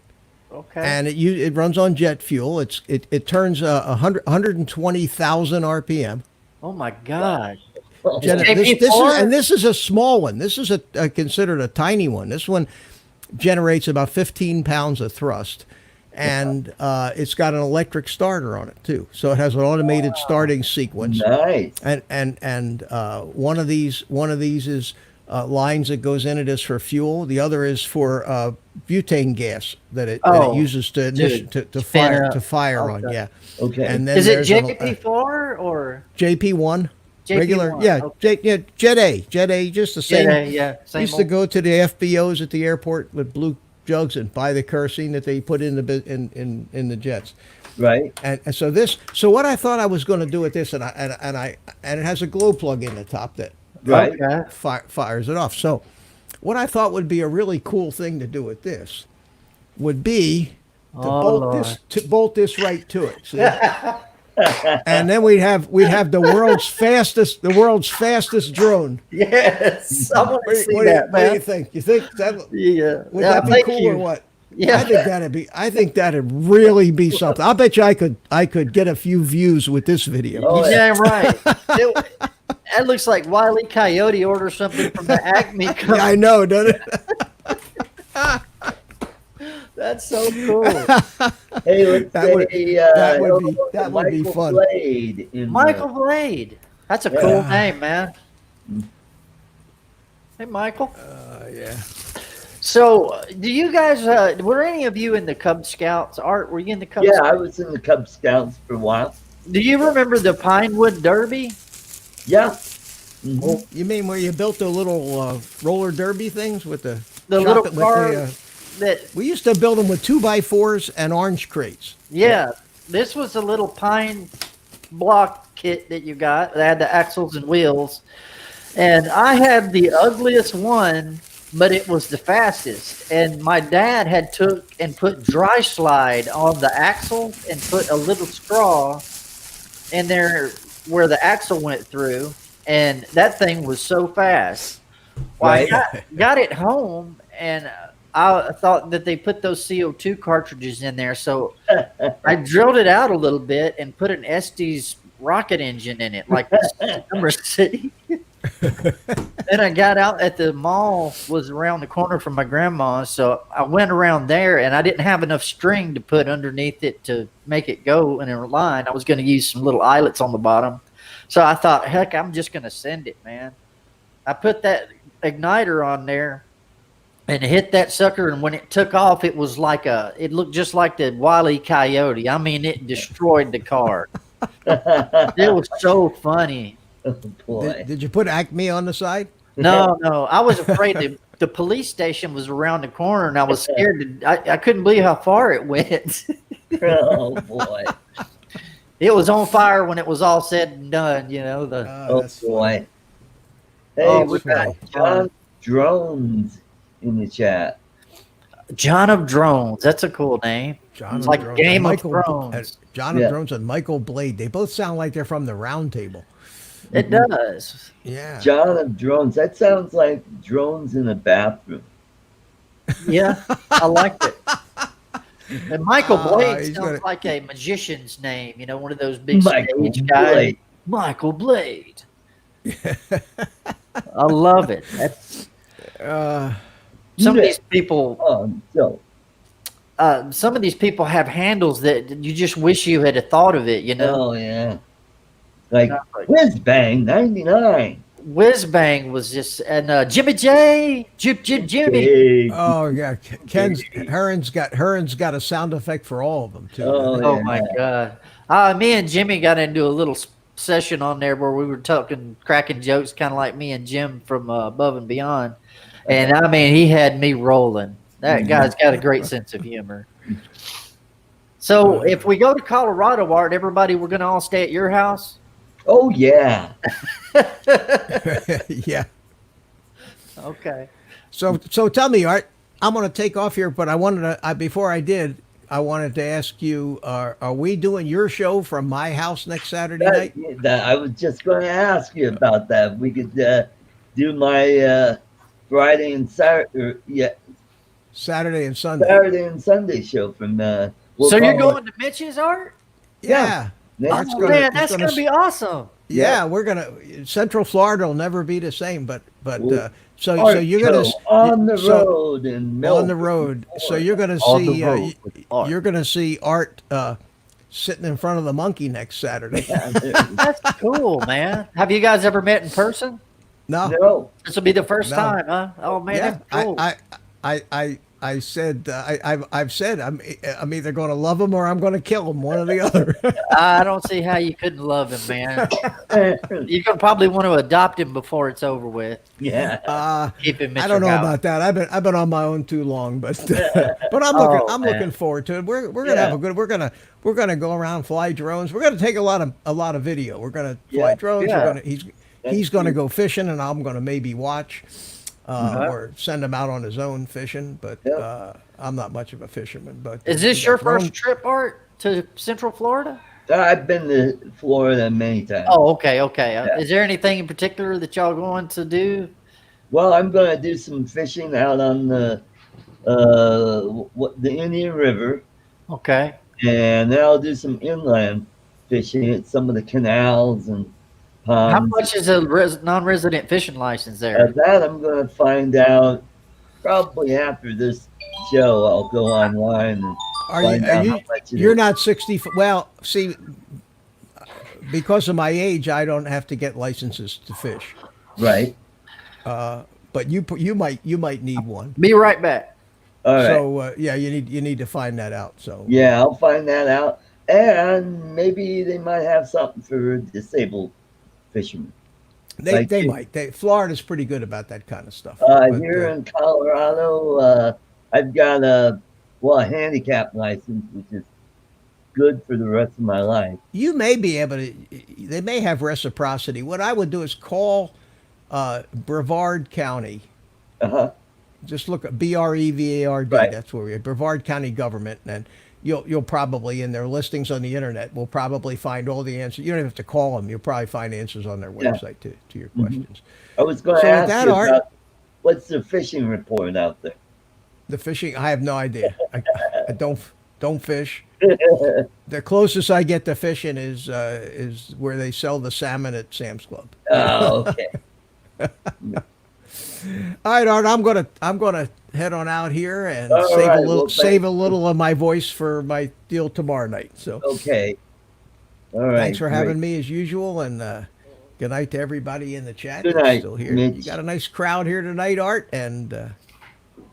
Okay. and it runs on jet fuel. It turns 120,000 RPM. Oh, my God. Jen- JP4? this is a small one. This is considered a tiny one. This one generates about 15 pounds of thrust, and it's got an electric starter on it too. So it has an automated starting sequence. Nice. And one of these is lines that goes in it is for fuel. The other is for butane gas that it uses to fire on. Okay. Yeah. Okay. And then Is it there's a- JP4 or JP1? JP1? Regular, yeah, Okay. Jet A, just the same. Jet A, yeah, same Used to old. go to the FBOs at the airport with blue jugs and buy the kerosene that they put in the jets. Right. And so what I thought I was going to do with this, and it has a glow plug in the top that Right. Okay. fires it off. So what I thought would be a really cool thing to do with this would be to bolt this right to it. See? And then we'd have the world's fastest drone. Yes. I want to see What that, do you man. think? You think that Yeah. would Yeah, that be thank cool you. or what? Yeah. I think that'd really be something. I bet you I could get a few views with this video. Oh, Yeah, right. That looks like Wile E. Coyote ordered something from the Acme company. Yeah, I know, doesn't it? That's so cool. Hey, let's That would- say that would be Michael fun. Blade in Michael Blade. That's a Yeah. cool name, man. Hey, Michael. Yeah. So, do you guys, were any of you in the Cub Scouts? Art, were you in the Cub Yeah, Scouts? I was in the Cub Scouts for a while. Do you remember the Pinewood Derby? Yeah. Mhm. You mean where you built the little roller derby things with the The little with car that, we used to build them with 2x4s and orange crates. yeah, this was a little pine block kit that you got. That had the axles and wheels. And I had the ugliest one, but it was the fastest. And my dad had took and put dry slide on the axle and put a little straw in there where the axle went through. And that thing was so fast. Well, Right. I got it home, and I thought that they put those CO2 cartridges in there. So I drilled it out a little bit and put an Estes rocket engine in it, like Summer City. Then I got out at the mall, was around the corner from my grandma's. So I went around there, and I didn't have enough string to put underneath it to make it go in a line. I was going to use some little eyelets on the bottom. So I thought, heck, I'm just going to send it, man. I put that igniter on there and hit that sucker, and when it took off, it was like it looked just like the Wile E. Coyote. I mean, it destroyed the car. It was so funny. Oh, boy. Did you put Acme on the side? No, I was afraid the police station was around the corner, and I was scared. I couldn't believe how far it went. Oh, boy. It was on fire when it was all said and done. You know the. Oh That's boy. Hey, Oh, we that's got funny. John Drones in the chat. John of Drones. That's a cool name. John It's of like Drones. Game of Michael, Thrones. John of Yeah. Drones and Michael Blade. They both sound like they're from the Round Table. It does. Yeah. John of Drones. That sounds like drones in a bathroom. Yeah, I liked it. And Michael Blade he's sounds gonna- like a magician's name. You know, one of those big Michael stage guys. Blade. Michael Blade. I love it. That's, some of these people. So Some of these people have handles that you just wish you had thought of it. You know, oh yeah. Like Like- Whiz Bang 99. Whiz Bang was just and Jimmy J, Jimmy. Hey. Oh yeah, Heron's got a sound effect for all of them too. Oh, Oh yeah. my god! Me and Jimmy got into a little session on there where we were talking, cracking jokes, kind of like me and Jim from Above and Beyond. And I mean, he had me rolling. That guy's got a great sense of humor. So if we go to Colorado, Art, everybody, we're going to all stay at your house. Oh yeah. Yeah. Okay. So tell me, Art. I'm going to take off here, but I wanted to before I did, I wanted to ask you: are we doing your show from my house next Saturday night? I was just going to ask you about that. We could do my Friday and Saturday, Saturday and Sunday. Saturday and Sunday show from. We'll So you're call going to Mitch's, Art? Yeah. Next Oh gonna- man, it's that's gonna going to be awesome. Yeah, we're gonna Central Florida will never be the same, but Well, so Art you're gonna show on the so- road and on the road. So you're gonna On the see road with Art. you're gonna see Art sitting in front of the monkey next Saturday. That's cool, man. Have you guys ever met in person? No, No. This will be the first No. time, huh? Oh man, yeah, that's cool. I said I've said I'm either going to love him or I'm going to kill him, one or the other. I don't see how you couldn't love him, man. You're gonna probably want to adopt him before it's over with. Yeah. Keep him. I don't know about that. I've been on my own too long, but but I'm man. looking forward to it. We're gonna have a good. We're gonna go around, fly drones. We're gonna take a lot of video. We're gonna fly Yeah. drones. Yeah. He's gonna go fishing, and I'm gonna maybe watch. Or send him out on his own fishing, but I'm not much of a fisherman. But Is this we your got drone- first trip, Art, to Central Florida? I've been to Florida many times. Oh, okay, okay. Yeah. Is there anything in particular that y'all going to do? Well, I'm going to do some fishing out on the Indian River, Okay. and then I'll do some inland fishing at some of the canals and ponds. How much is a non-resident fishing license there? That I'm going to find out probably after this show. I'll go online and find out how much it You're is. not 60. Well, see, because of my age, I don't have to get licenses to fish. Right. But you might need one. Be right back. All right. So yeah, you need to find that out. So Yeah, I'll find that out. And maybe they might have something for disabled fishermen. they might. Florida's pretty good about that kind of stuff. Here in Colorado, I've got a handicap license, which is good for the rest of my life. you may be able to. They may have reciprocity. What I would do is call Brevard County. Uh-huh. Just look at Brevard. Right. That's where we are. Brevard County government, and you'll probably in their listings on the internet will probably find all the answers. You don't even have to call them. You'll probably find answers on their website to your questions. I was going to So with ask that, you Art- about what's the fishing report out there? The fishing, I have no idea. I don't fish. The closest I get to fishing is where they sell the salmon at Sam's Club. Oh, okay. All right, Art. I'm gonna head on out here and All save right, a little well, save a little of my voice for my deal tomorrow night. So Okay. All right. thanks for having great. me as usual, and good night to everybody in the chat. Good that's night, still here. Mitch. You got a nice crowd here tonight, Art, and get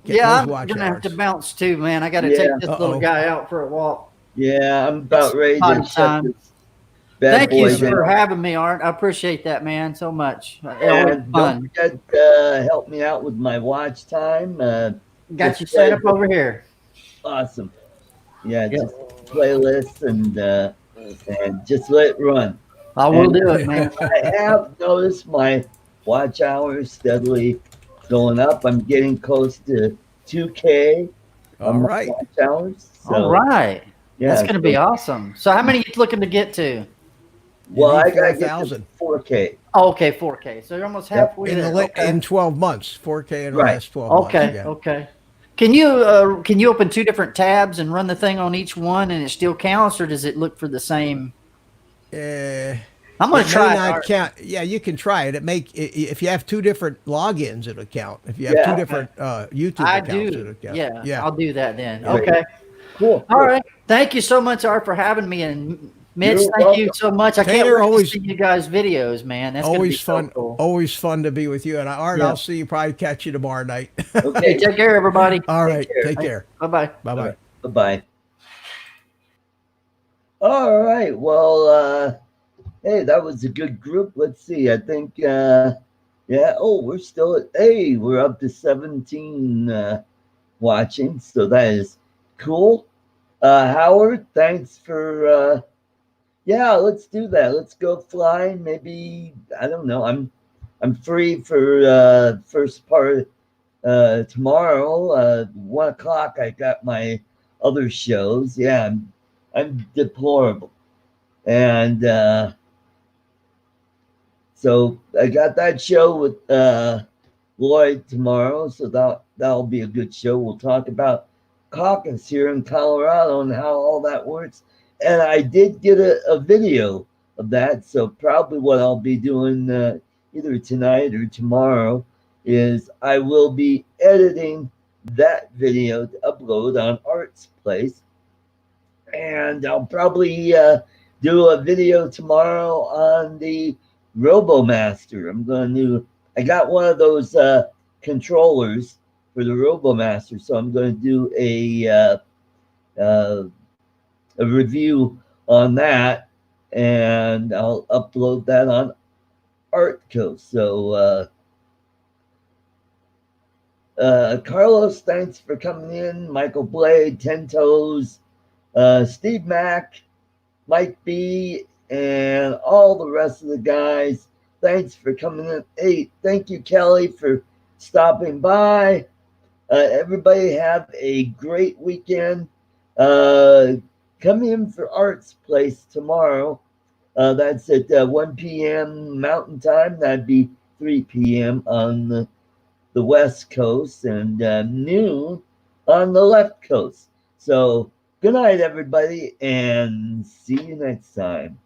Yeah, those I'm watch gonna have to hours. bounce too, man. I got to Yeah. take this Uh-oh. little guy out for a walk. Yeah, I'm about ready to Fun shut time. this bad Thank you boy for down. having me, Art. I appreciate that, man, so much. It was And don't fun. forget, help me out with my watch time. Got you set up over here. Awesome. Yeah, Yeah. just playlists and and just let it run. I will And do it, man. I have noticed my watch hours steadily going up. I'm getting close to 2K All on my right. watch hours. All So right. That's yeah, going to be awesome. So, how many are you looking to get to? You well, need I gotta get to 4,000 4K. Oh, okay, 4K. So you're almost Yep. halfway in there. Okay. in 12 months. 4K in the Right. last 12 months. Okay. Yeah. Okay. Can you open two different tabs and run the thing on each one and it still counts, or does it look for the same? Uh, I'm going it to may try it. not Art. count. Yeah, you can try it. If you have two different logins, it'll count. If you have two Yeah. different YouTube I accounts, do. it'll count. Yeah, Yeah. I'll do that then. Great. Okay. Cool. All Cool. right. Thank you so much, Art, for having me. And Mitch, You're thank you welcome. so much. I can't Taylor, wait always to see you guys' videos, man. That's going to be always so fun. cool. Always fun to be with you. And Art, Yeah. I'll see you. Probably catch you tomorrow night. Hey, Okay. take care, everybody. All right. care. Take care. Bye bye. Bye bye. Bye bye. All right. Well, hey, that was a good group. Let's see. I think, yeah. Oh, we're still at, hey, we're up to 17 watching. So that is cool. Howard, thanks for, yeah, let's do that. Let's go flying. Maybe, I don't know. I'm free for first part tomorrow. 1 o'clock. I got my other shows. Yeah, I'm deplorable. And so I got that show with Lloyd tomorrow, so that'll be a good show. We'll talk about caucus here in Colorado and how all that works. And I did get a video of that, so probably what I'll be doing either tonight or tomorrow is I will be editing that video to upload on Art's Place, and I'll probably do a video tomorrow on the RoboMaster. I got one of those controllers for the RoboMaster, so I'm going to do a review on that, and I'll upload that on ArtCo. So, Carlos, thanks for coming in. Michael Blade, Ten Toes, Steve Mack, Mike B, and all the rest of the guys. Thanks for coming in. Hey, thank you, Kelly, for stopping by. Everybody have a great weekend. Come in for Art's Place tomorrow. That's at 1 p.m. Mountain Time. That'd be 3 p.m. on the West Coast and noon on the left coast. So good night, everybody, and see you next time.